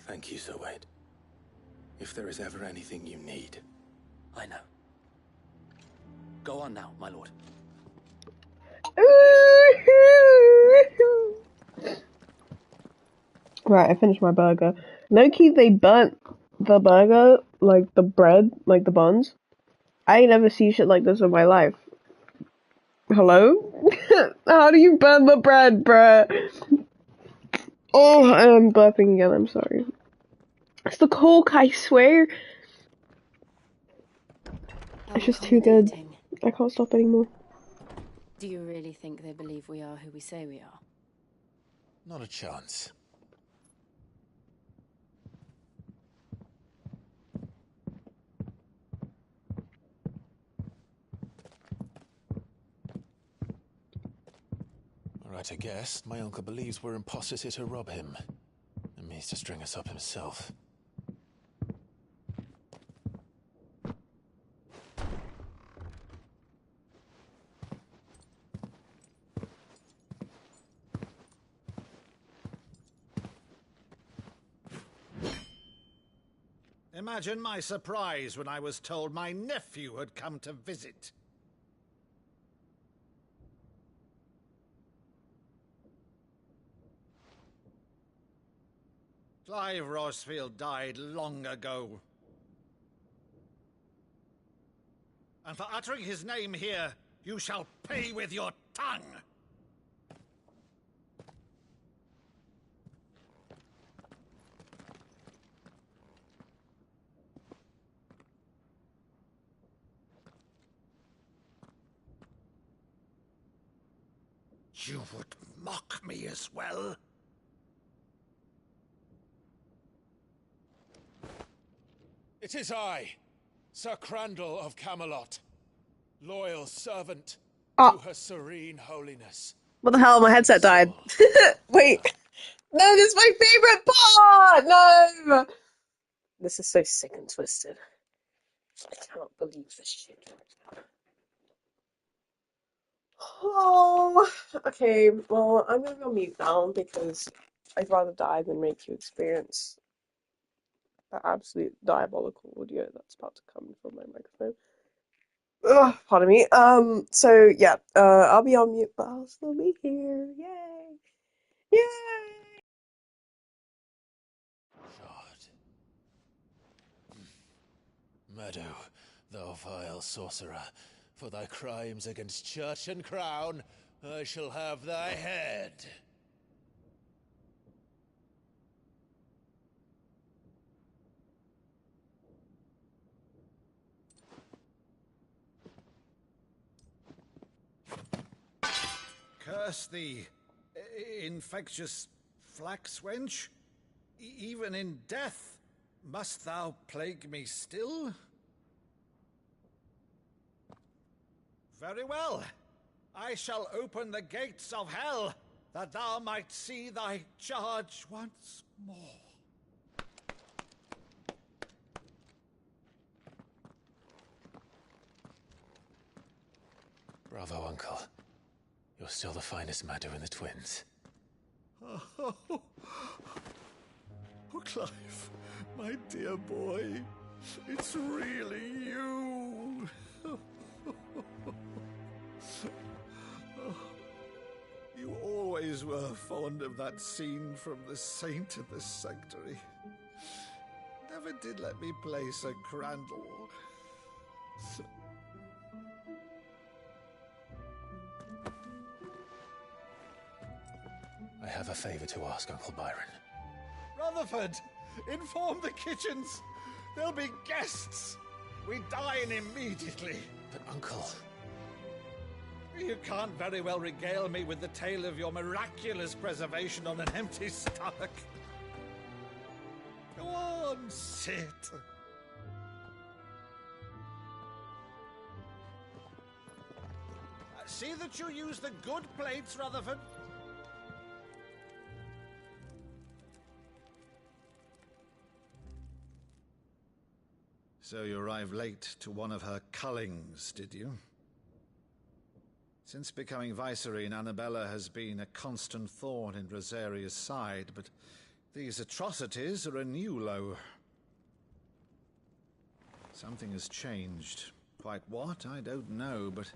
Thank you, Sir Wade. If there is ever anything you need. I know. Go on now, my lord. Right, I finished my burger. Low-key, they burnt the burger, like the bread, like the buns. I ain't never seen shit like this in my life. Hello? How do you burn the bread, bruh? Oh, I'm burping again, I'm sorry. It's the Coke, I swear. It's just too good. I can't stop anymore. Do you really think they believe we are who we say we are? Not a chance. Right, I guess. My uncle believes we're imposters here to rob him. And means to string us up himself. Imagine my surprise when I was told my nephew had come to visit. Clive Rosfield died long ago. And for uttering his name here, you shall pay with your tongue! You would mock me as well? It is I, Sir Crandall of Camelot, loyal servant to her serene holiness. What the hell? My headset died. Wait. No, this is my favorite part! No! This is so sick and twisted. I cannot believe this shit. Oh, okay. Well, I'm gonna go mute now because I'd rather die than make you experience the absolute diabolical audio that's about to come from my microphone. Ugh, pardon me. So yeah, I'll be on mute, but I'll still be here. Yay! Yay! Meadow, thou vile sorcerer, for thy crimes against church and crown, I shall have thy head. Curse thee, infectious flax wench. Even in death, must thou plague me still? Very well. I shall open the gates of hell, that thou might see thy charge once more. Bravo, Uncle. You're still the finest Meadow in the twins. Oh, Clive, my dear boy, it's really you. You always were fond of that scene from The Saint in the Sanctuary. Never did let me play Sir Crandall. I have a favor to ask, Uncle Byron. Rutherford, inform the kitchens. There'll be guests. We dine immediately. But, Uncle... You can't very well regale me with the tale of your miraculous preservation on an empty stomach. Go on, sit. See that you use the good plates, Rutherford. So you arrived late to one of her cullings, did you? Since becoming Vicereine, Annabella has been a constant thorn in Rosaria's side, but these atrocities are a new low. Something has changed. Quite what, I don't know, but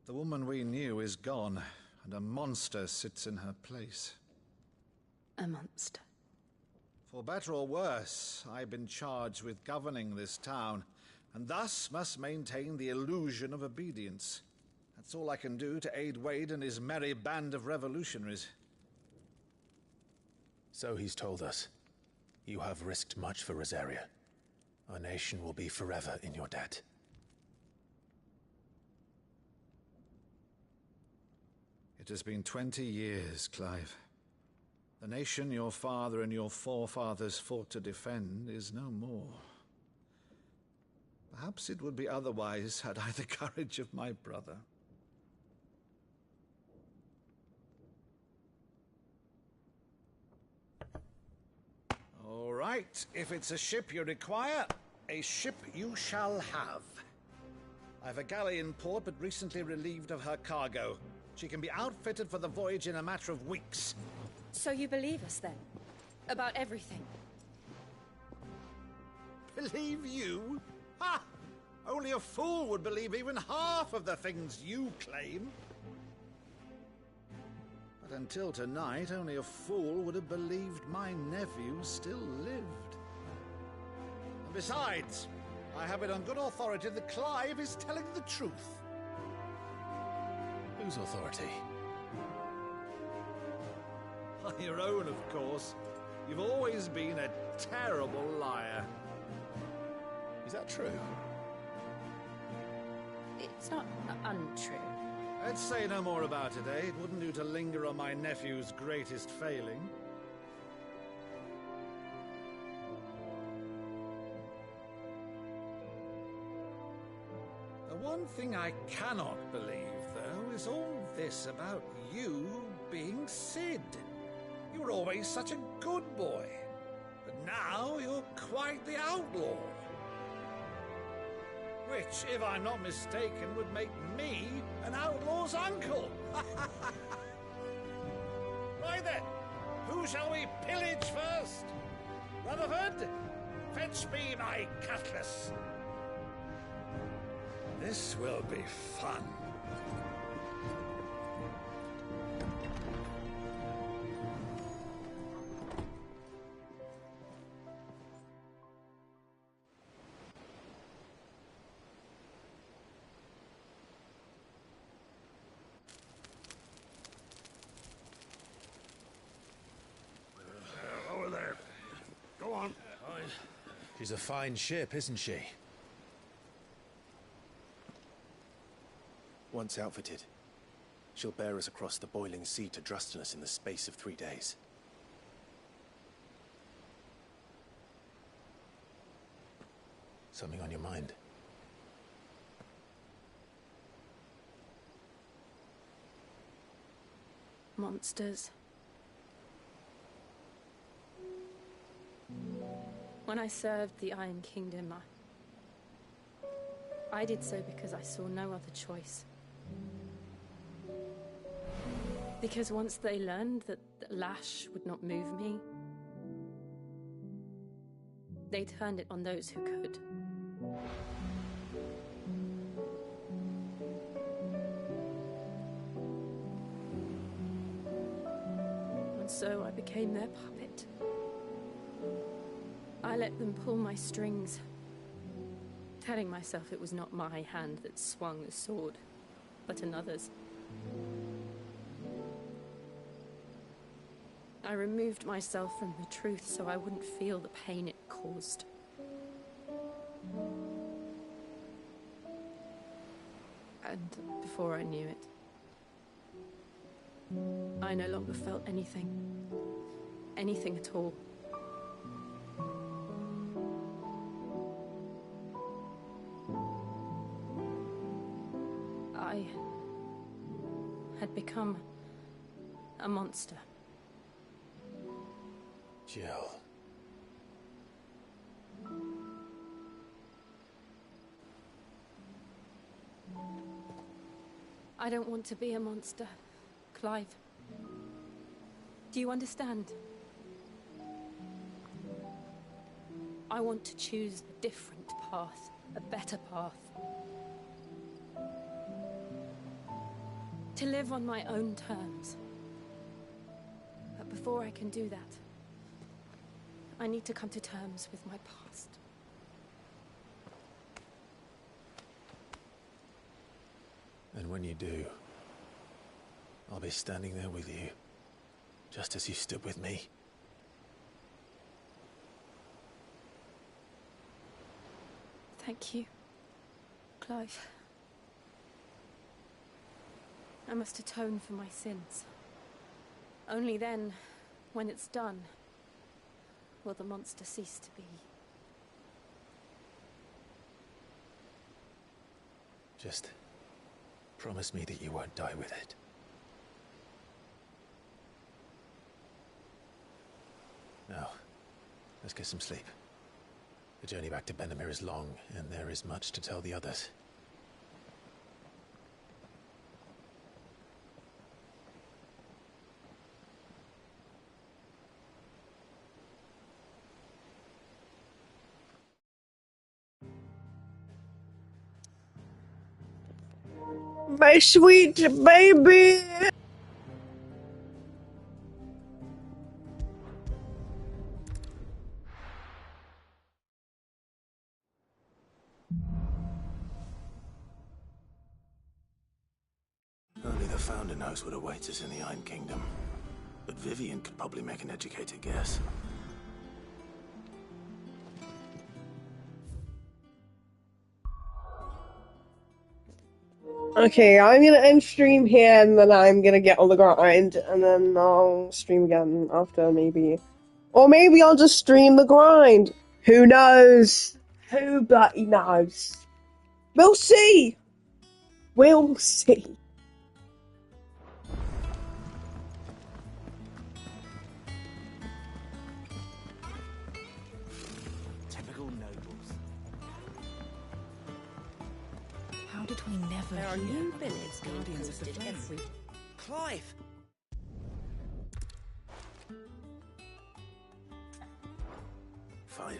the woman we knew is gone, and a monster sits in her place. A monster? For better or worse, I've been charged with governing this town, and thus must maintain the illusion of obedience. That's all I can do to aid Wade and his merry band of revolutionaries. So he's told us. You have risked much for Rosaria. Our nation will be forever in your debt. It has been 20 years, Clive. The nation your father and your forefathers fought to defend is no more. Perhaps it would be otherwise had I the courage of my brother. All right, if it's a ship you require, a ship you shall have. I've a galley in port, but recently relieved of her cargo. She can be outfitted for the voyage in a matter of weeks. So you believe us, then? About everything? Believe you? Ha! Only a fool would believe even half of the things you claim. But until tonight, only a fool would have believed my nephew still lived. And besides, I have it on good authority that Clive is telling the truth. Whose authority? Your own, of course. You've always been a terrible liar. Is that true? It's not untrue. Let's say no more about it, eh? It wouldn't do to linger on my nephew's greatest failing. The one thing I cannot believe, though, is all this about you being Sid. You were always such a good boy, but now you're quite the outlaw. Which, if I'm not mistaken, would make me an outlaw's uncle. Right then, who shall we pillage first? Rutherford, fetch me my cutlass. This will be fun. Over there. Go on. She's a fine ship, isn't she? Once outfitted, she'll bear us across the boiling sea to Drustinus in the space of 3 days. Something on your mind? Monsters. When I served the Iron Kingdom, I did so because I saw no other choice. Because once they learned that the lash would not move me, they turned it on those who could. And so I became their puppet. I let them pull my strings, telling myself it was not my hand that swung the sword, but another's. I removed myself from the truth so I wouldn't feel the pain it caused. And before I knew it, I no longer felt anything. Anything at all. I had become a monster. Jill. I don't want to be a monster, Clive. Do you understand? I want to choose a different path, a better path. To live on my own terms. But before I can do that, I need to come to terms with my past. And when you do, I'll be standing there with you, just as you stood with me. Thank you, Clive. I must atone for my sins. Only then, when it's done, will the monster cease to be. Just promise me that you won't die with it. Now, let's get some sleep. The journey back to Benamir is long, and there is much to tell the others. My sweet baby! Only the Founder knows what awaits us in the Iron Kingdom. But Vivian could probably make an educated guess. Okay, I'm gonna end stream here, and then I'm gonna get on the grind, and then I'll stream again after, maybe. Or maybe I'll just stream the grind! Who knows? Who bloody knows? We'll see! We'll see. Typical nobles. How did we never There are hear new of villains these being Guardians of the posted Flame? every... Clive! Fine.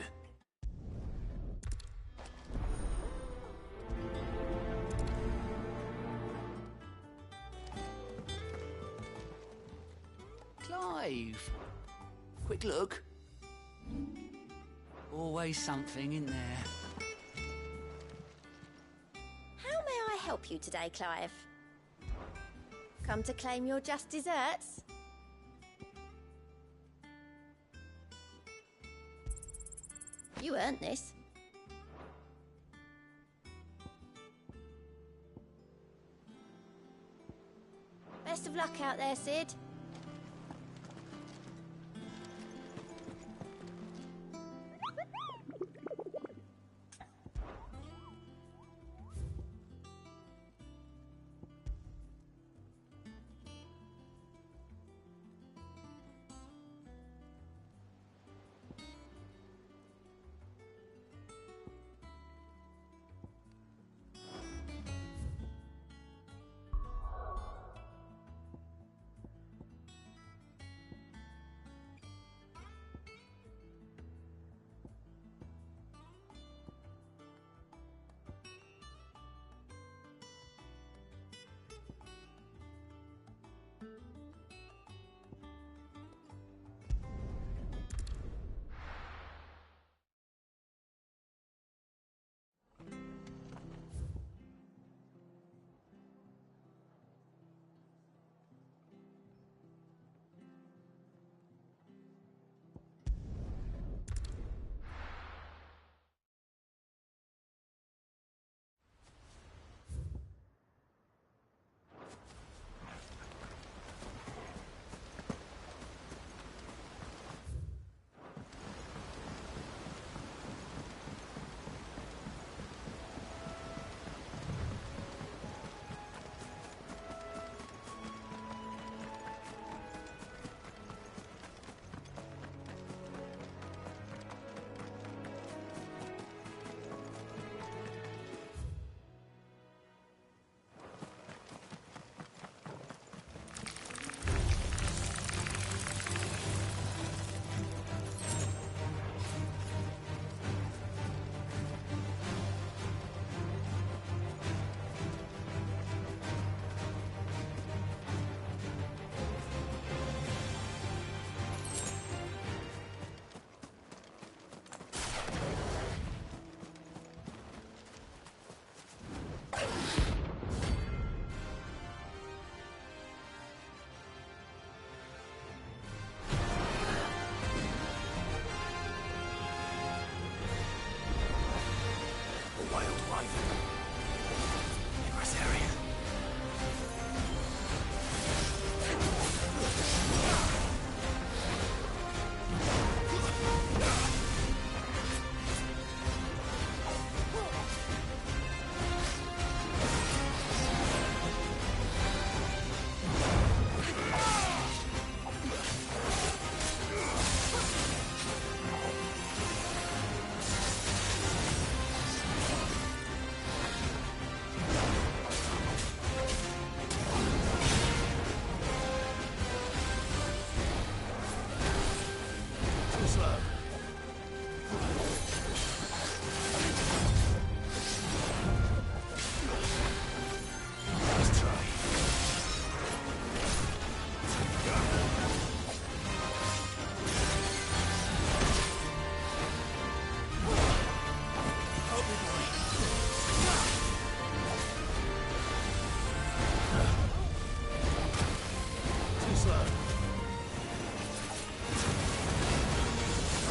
Clive! Quick look. Always something in there. How may I help you today, Clive? Come to claim your just desserts? You earned this. Best of luck out there, Sid.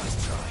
Nice try.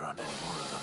aren't any more of them.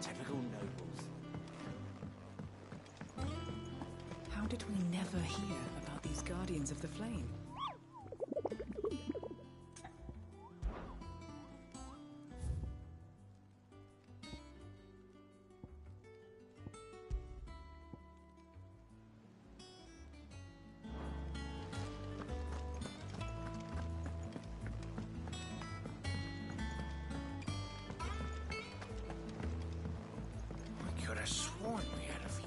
Typical nobles. How did we never hear about these Guardians of the Flame? I could have sworn we had a few.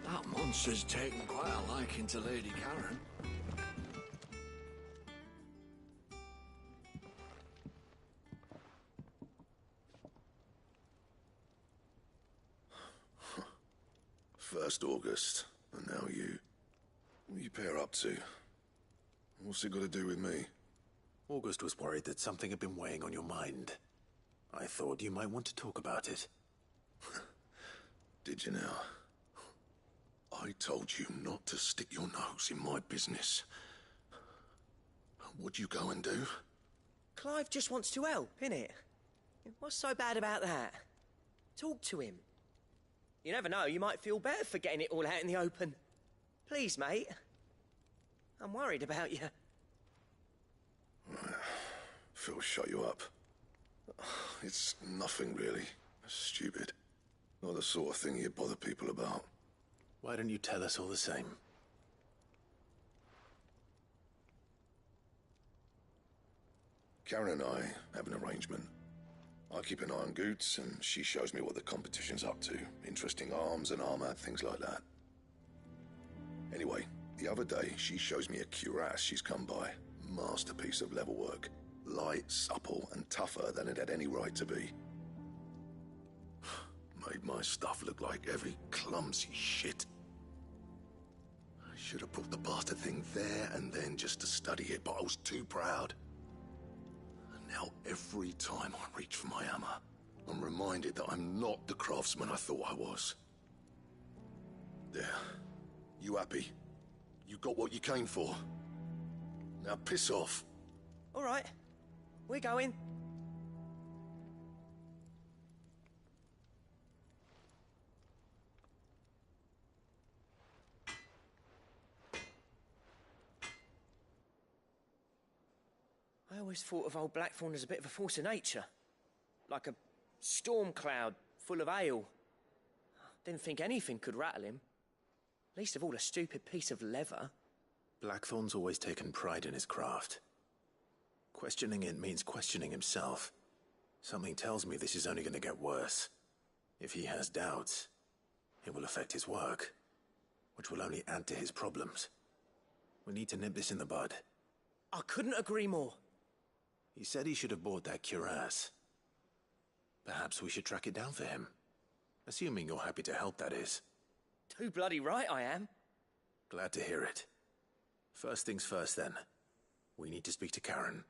That monster's taken quite a liking to Lady Karen. First August, and now you. What are you pair up to? What's it got to do with me? August was worried that something had been weighing on your mind. I thought you might want to talk about it. Did you now? I told you not to stick your nose in my business. What'd you go and do? Clive just wants to help, innit? What's so bad about that? Talk to him. You never know, you might feel better for getting it all out in the open. Please, mate. I'm worried about you. Phil shut you up. It's nothing really. Stupid. Not the sort of thing you bother people about. Why don't you tell us all the same? Karen and I have an arrangement. I keep an eye on Goots, and she shows me what the competition's up to. Interesting arms and armor, things like that. Anyway, the other day, she shows me a cuirass she's come by. Masterpiece of level work. Light, supple, and tougher than it had any right to be. Made my stuff look like every clumsy shit. I should have put the bastard thing there and then just to study it, but I was too proud. And now every time I reach for my hammer, I'm reminded that I'm not the craftsman I thought I was. There. You happy? You got what you came for. Now piss off. All right. We're going. I always thought of old Blackthorn as a bit of a force of nature. Like a storm cloud full of hail. Didn't think anything could rattle him. Least of all a stupid piece of leather. Blackthorn's always taken pride in his craft. Questioning it means questioning himself. Something tells me this is only going to get worse. If he has doubts, it will affect his work, which will only add to his problems. We need to nip this in the bud. I couldn't agree more. He said he should have bought that cuirass. Perhaps we should track it down for him. Assuming you're happy to help, that is. Too bloody right I am. Glad to hear it. First things first, then. We need to speak to Karen.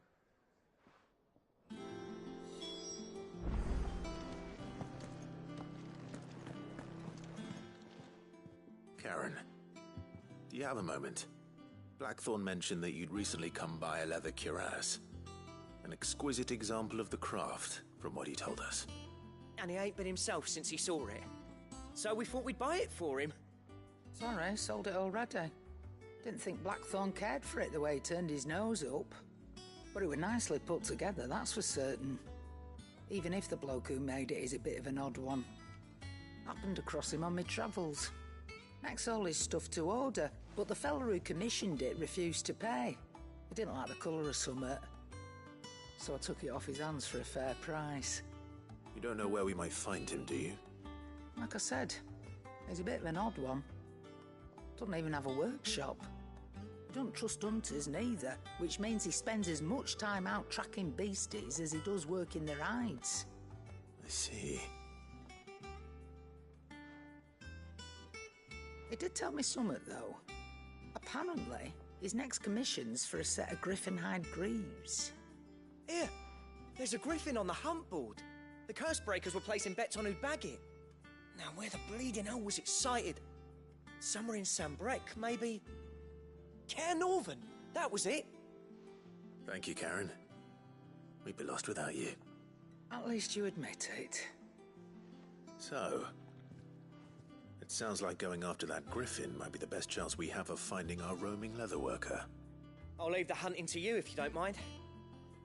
Karen, do you have a moment? Blackthorn mentioned that you'd recently come by a leather cuirass. An exquisite example of the craft, from what he told us. And he ain't been himself since he saw it. So we thought we'd buy it for him. Sorry, sold it already. Didn't think Blackthorn cared for it the way he turned his nose up. But it was nicely put together, that's for certain. Even if the bloke who made it is a bit of an odd one. Happened across him on my travels. Next all his stuff to order, but the fella who commissioned it refused to pay. He didn't like the colour of summit. So I took it off his hands for a fair price. You don't know where we might find him, do you? Like I said, he's a bit of an odd one. Doesn't even have a workshop. He don't trust hunters neither, which means he spends as much time out tracking beasties as he does working their hides. I see. He did tell me something, though. Apparently, his next commission's for a set of griffin hide greaves. Here, there's a griffin on the hunt board. The curse breakers were placing bets on who'd bag it. Now, where the bleeding hell was it sighted? Somewhere in Sambrec, maybe... Care Northern, that was it. Thank you, Karen. We'd be lost without you. At least you admit it. So, it sounds like going after that griffin might be the best chance we have of finding our roaming leatherworker. I'll leave the hunting to you if you don't mind.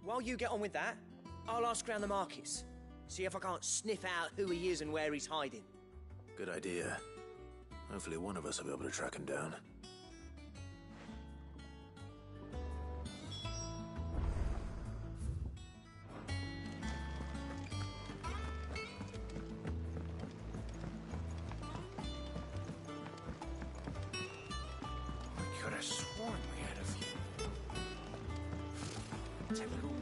While you get on with that, I'll ask around the markets. See if I can't sniff out who he is and where he's hiding. Good idea. Hopefully one of us will be able to track him down. I could have sworn we had a few. Typical nobles.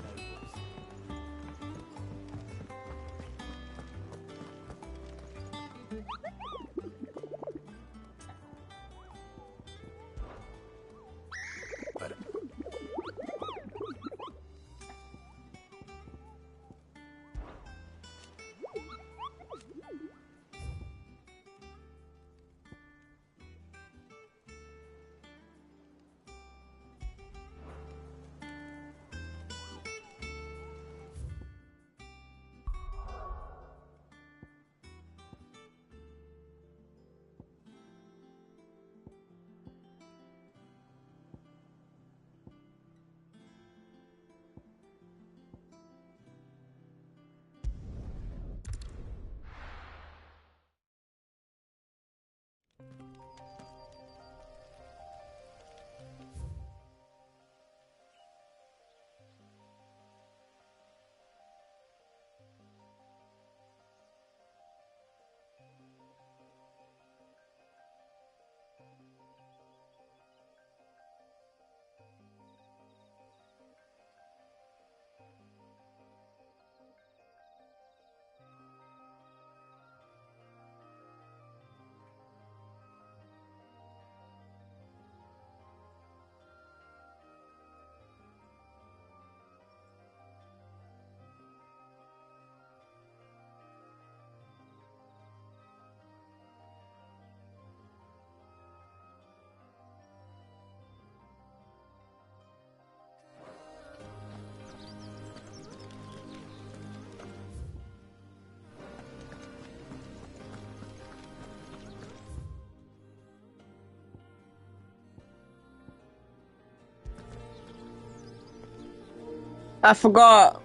I forgot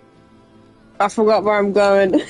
where I'm going.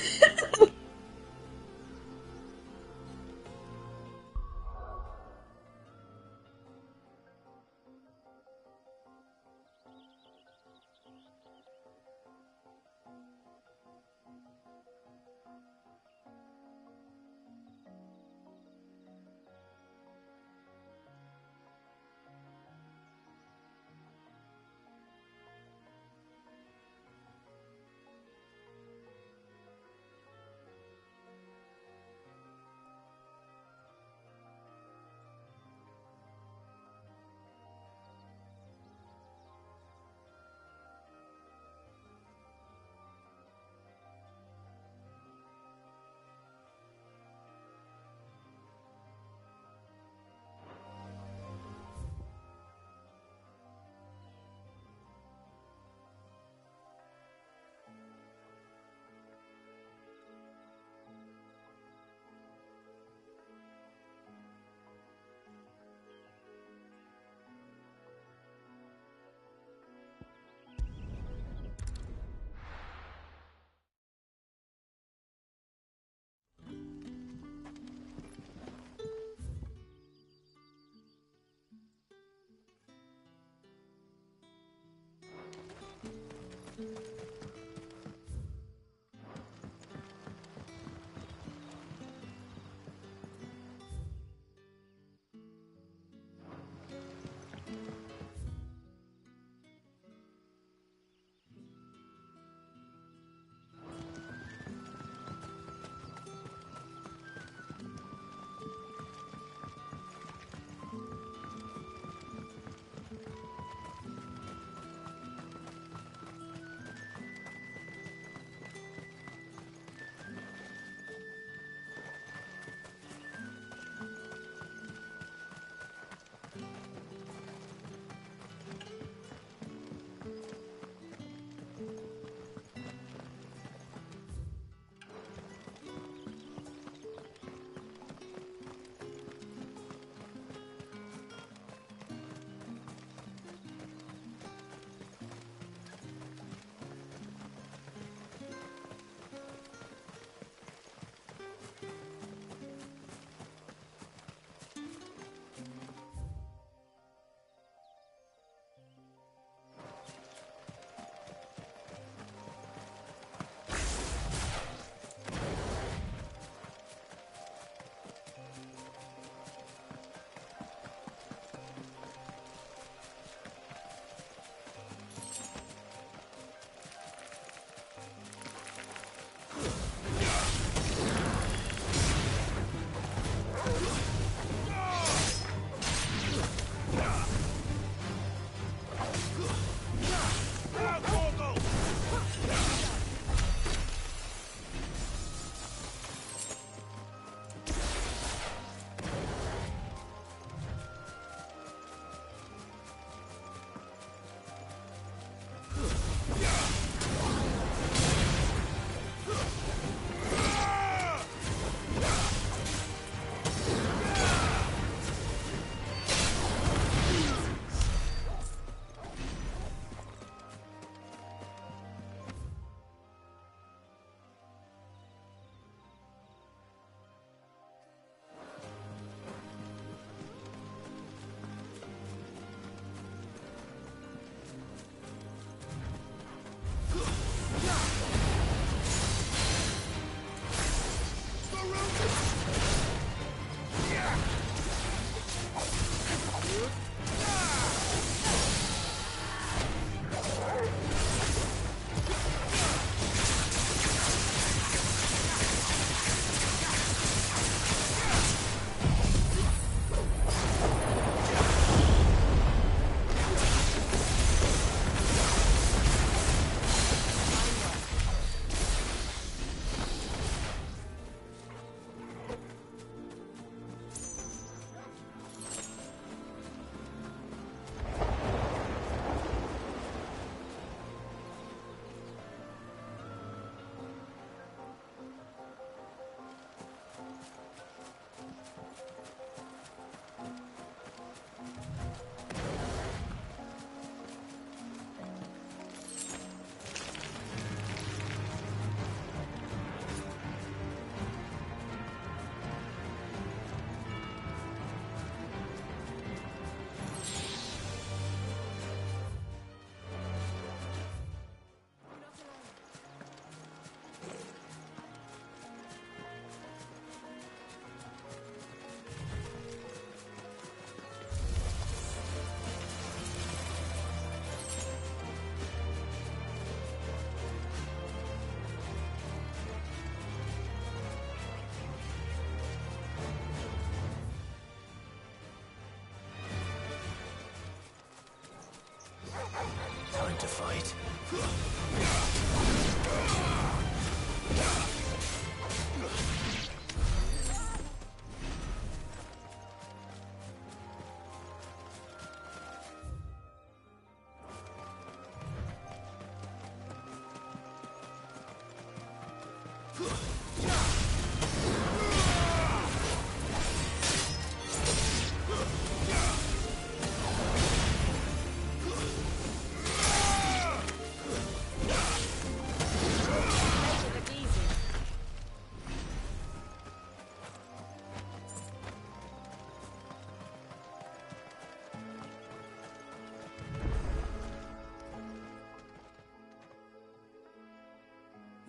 Time to fight.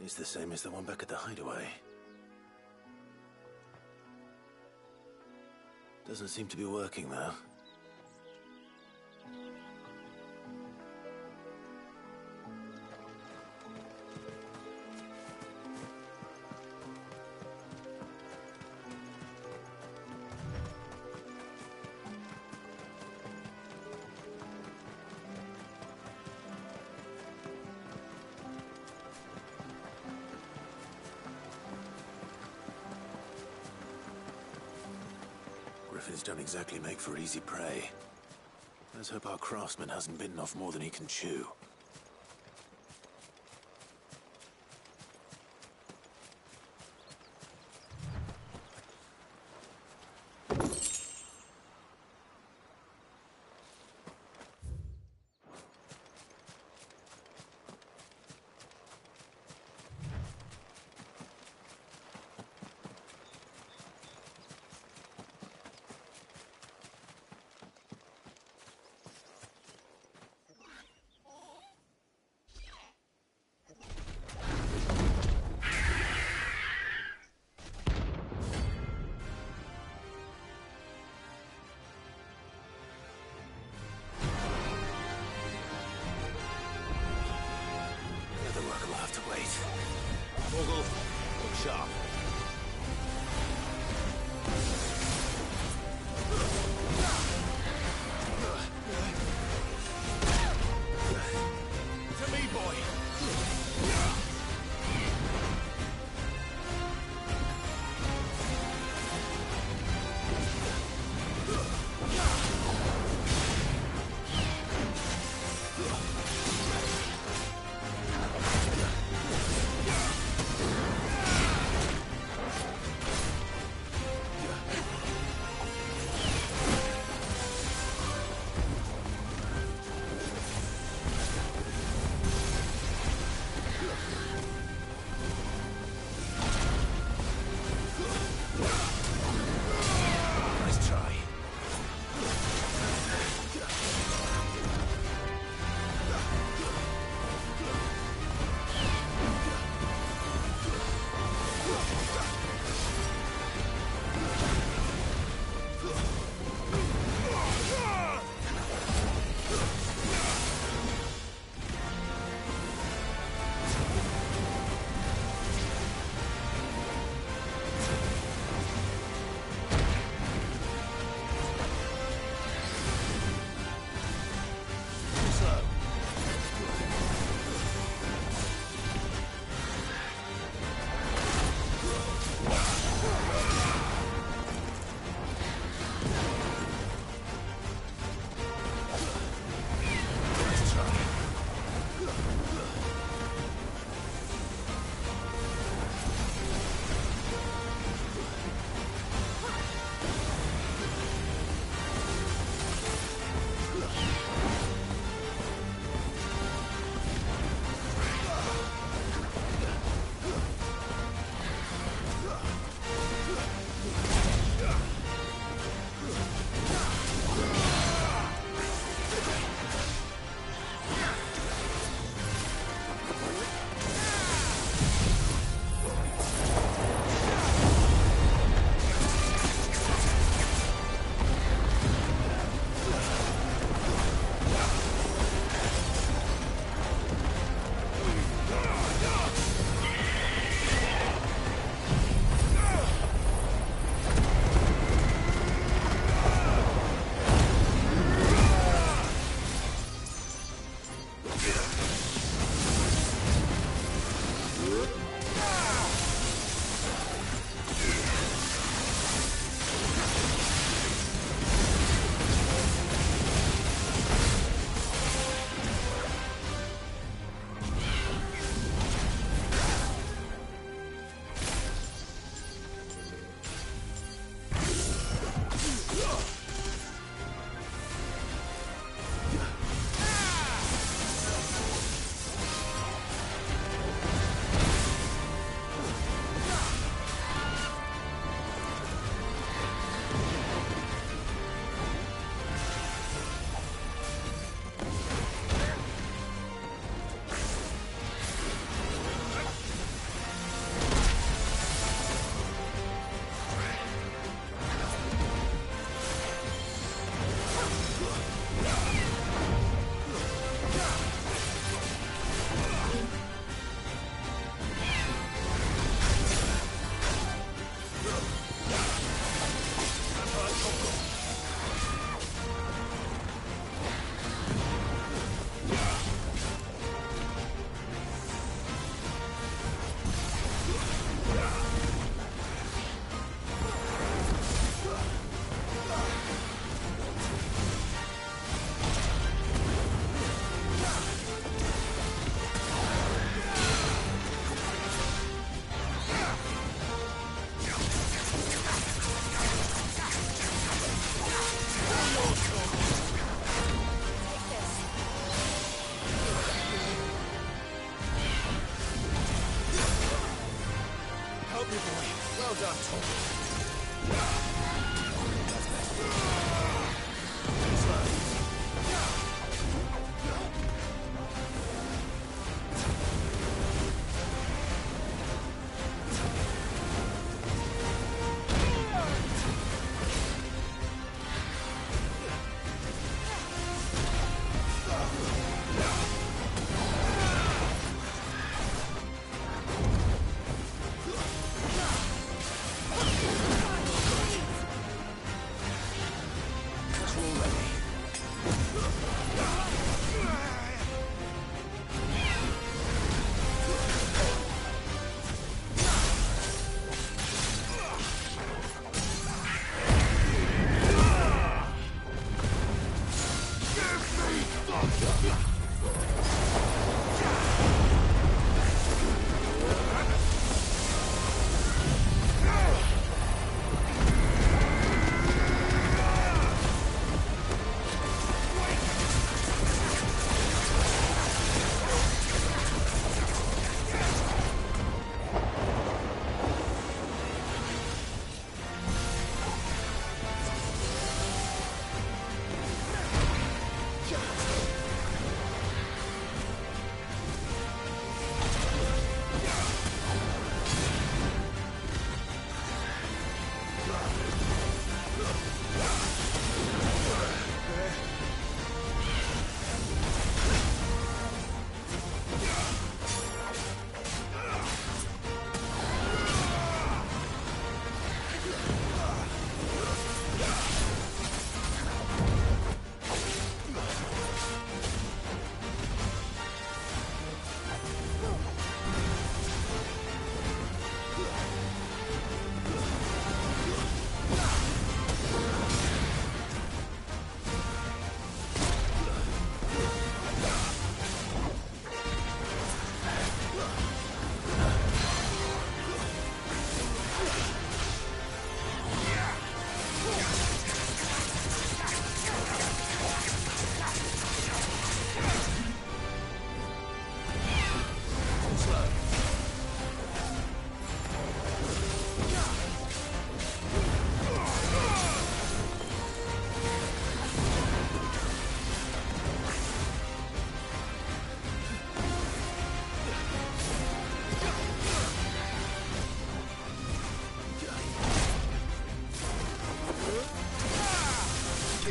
It's the same as the one back at the hideaway. Doesn't seem to be working, though. Griffins don't exactly make for easy prey. Let's hope our craftsman hasn't bitten off more than he can chew. Look sharp. To me, boy.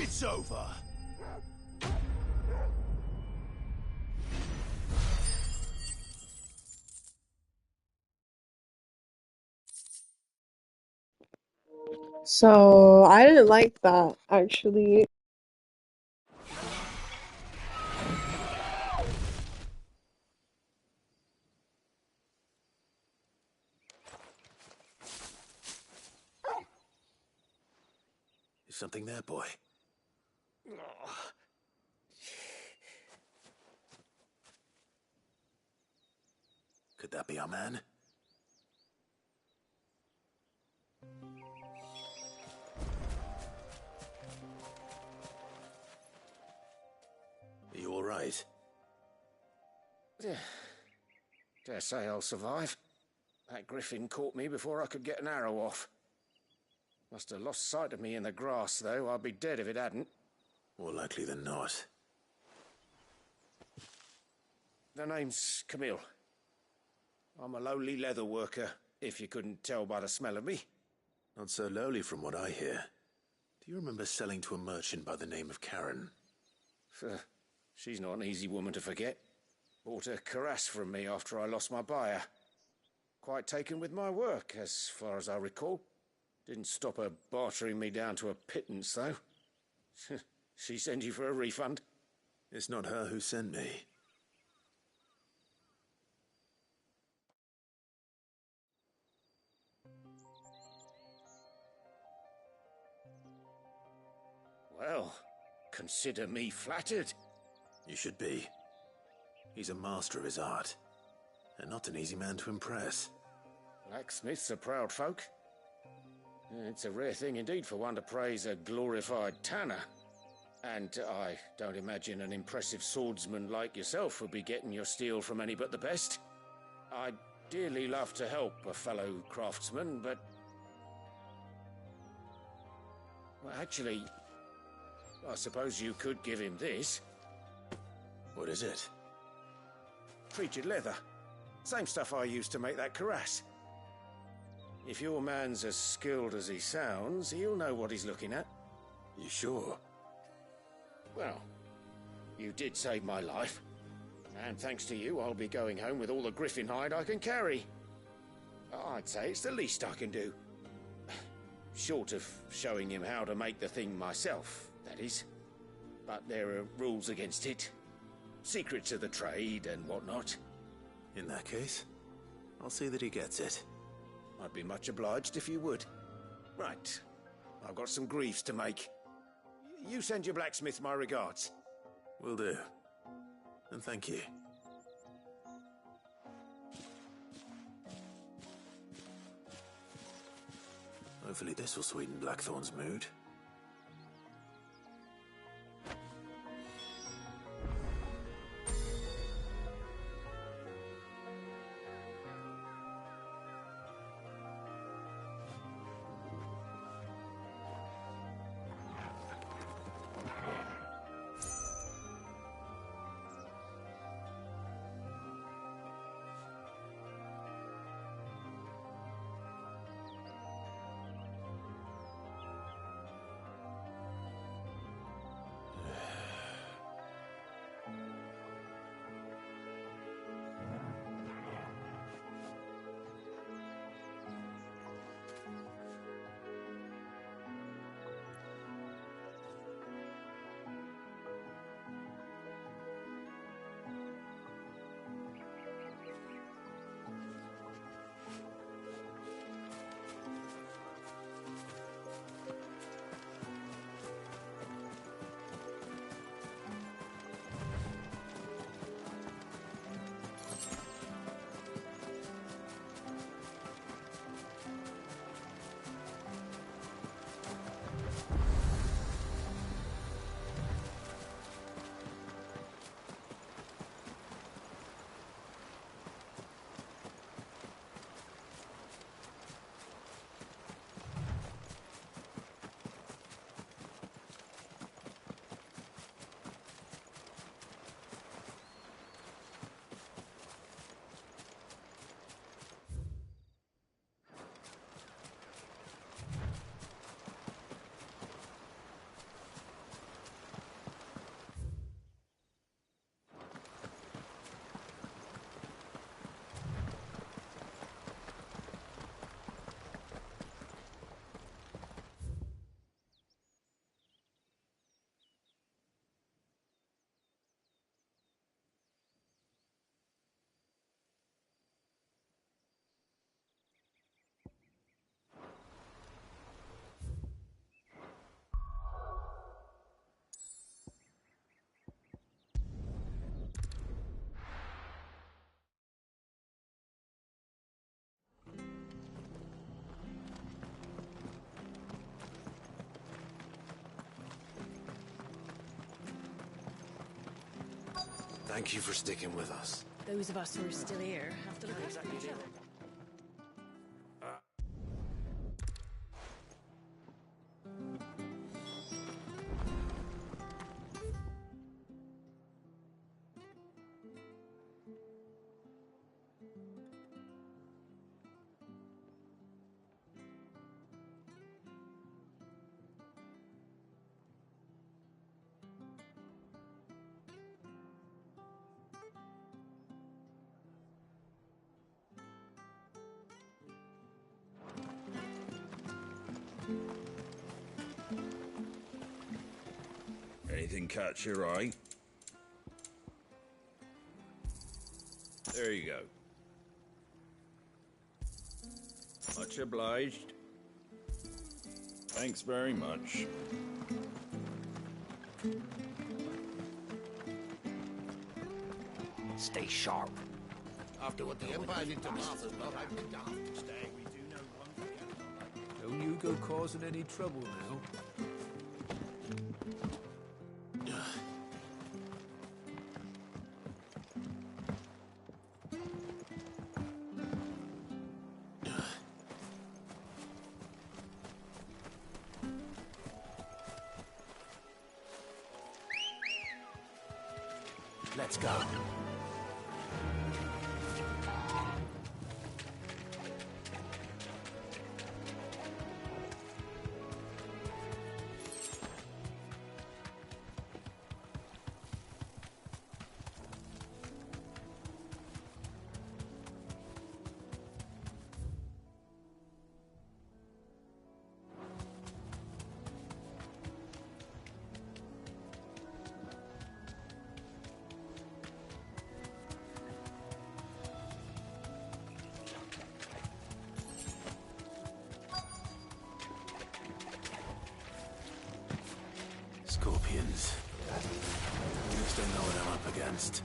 It's over. So I didn't like that actually. Is something there, boy? Could that be our man? Are you all right? Dare say I'll survive. That griffin caught me before I could get an arrow off. Must have lost sight of me in the grass, though. I'd be dead if it hadn't. More likely than not. The name's Camille. I'm a lowly leather worker, if you couldn't tell by the smell of me. Not so lowly from what I hear. Do you remember selling to a merchant by the name of Karen? She's not an easy woman to forget. Bought a cuirass from me after I lost my buyer. Quite taken with my work, as far as I recall. Didn't stop her bartering me down to a pittance, though. She sent you for a refund? It's not her who sent me. Well, consider me flattered. You should be. He's a master of his art, and not an easy man to impress. Blacksmiths are proud folk. It's a rare thing indeed for one to praise a glorified tanner. And I don't imagine an impressive swordsman like yourself would be getting your steel from any but the best. I'd dearly love to help a fellow craftsman, but... Well, actually, I suppose you could give him this. What is it? Treated leather. Same stuff I used to make that cuirass. If your man's as skilled as he sounds, he'll know what he's looking at. You sure? Well, you did save my life. And thanks to you, I'll be going home with all the griffin hide I can carry. I'd say it's the least I can do. Short of showing him how to make the thing myself, that is. But there are rules against it. Secrets of the trade and whatnot. In that case, I'll see that he gets it. I'd be much obliged if you would. Right. I've got some greaves to make. You send your blacksmith my regards. Will do. And thank you. Hopefully this will sweeten Blackthorn's mood. Thank you for sticking with us. Those of us who are still here have to look after each other. Anything catch your eye? There you go. Much obliged. Thanks very much. Stay sharp. After what the Empire did to Martha's love, I'd be daft to stay. We do know one thing. Don't you go causing any trouble now. Let's go. Scorpions. they know what I'm up against.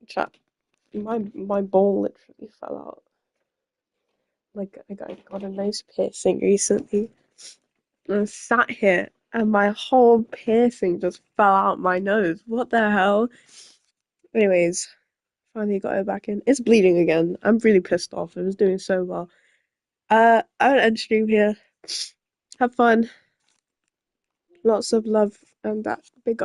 Chat. My ball literally fell out. Like I got a nice piercing recently. And I sat here and my whole piercing just fell out my nose. What the hell? Anyways, finally got it back in. It's bleeding again. I'm really pissed off. It was doing so well. I'll end stream here. Have fun. Lots of love and that big up.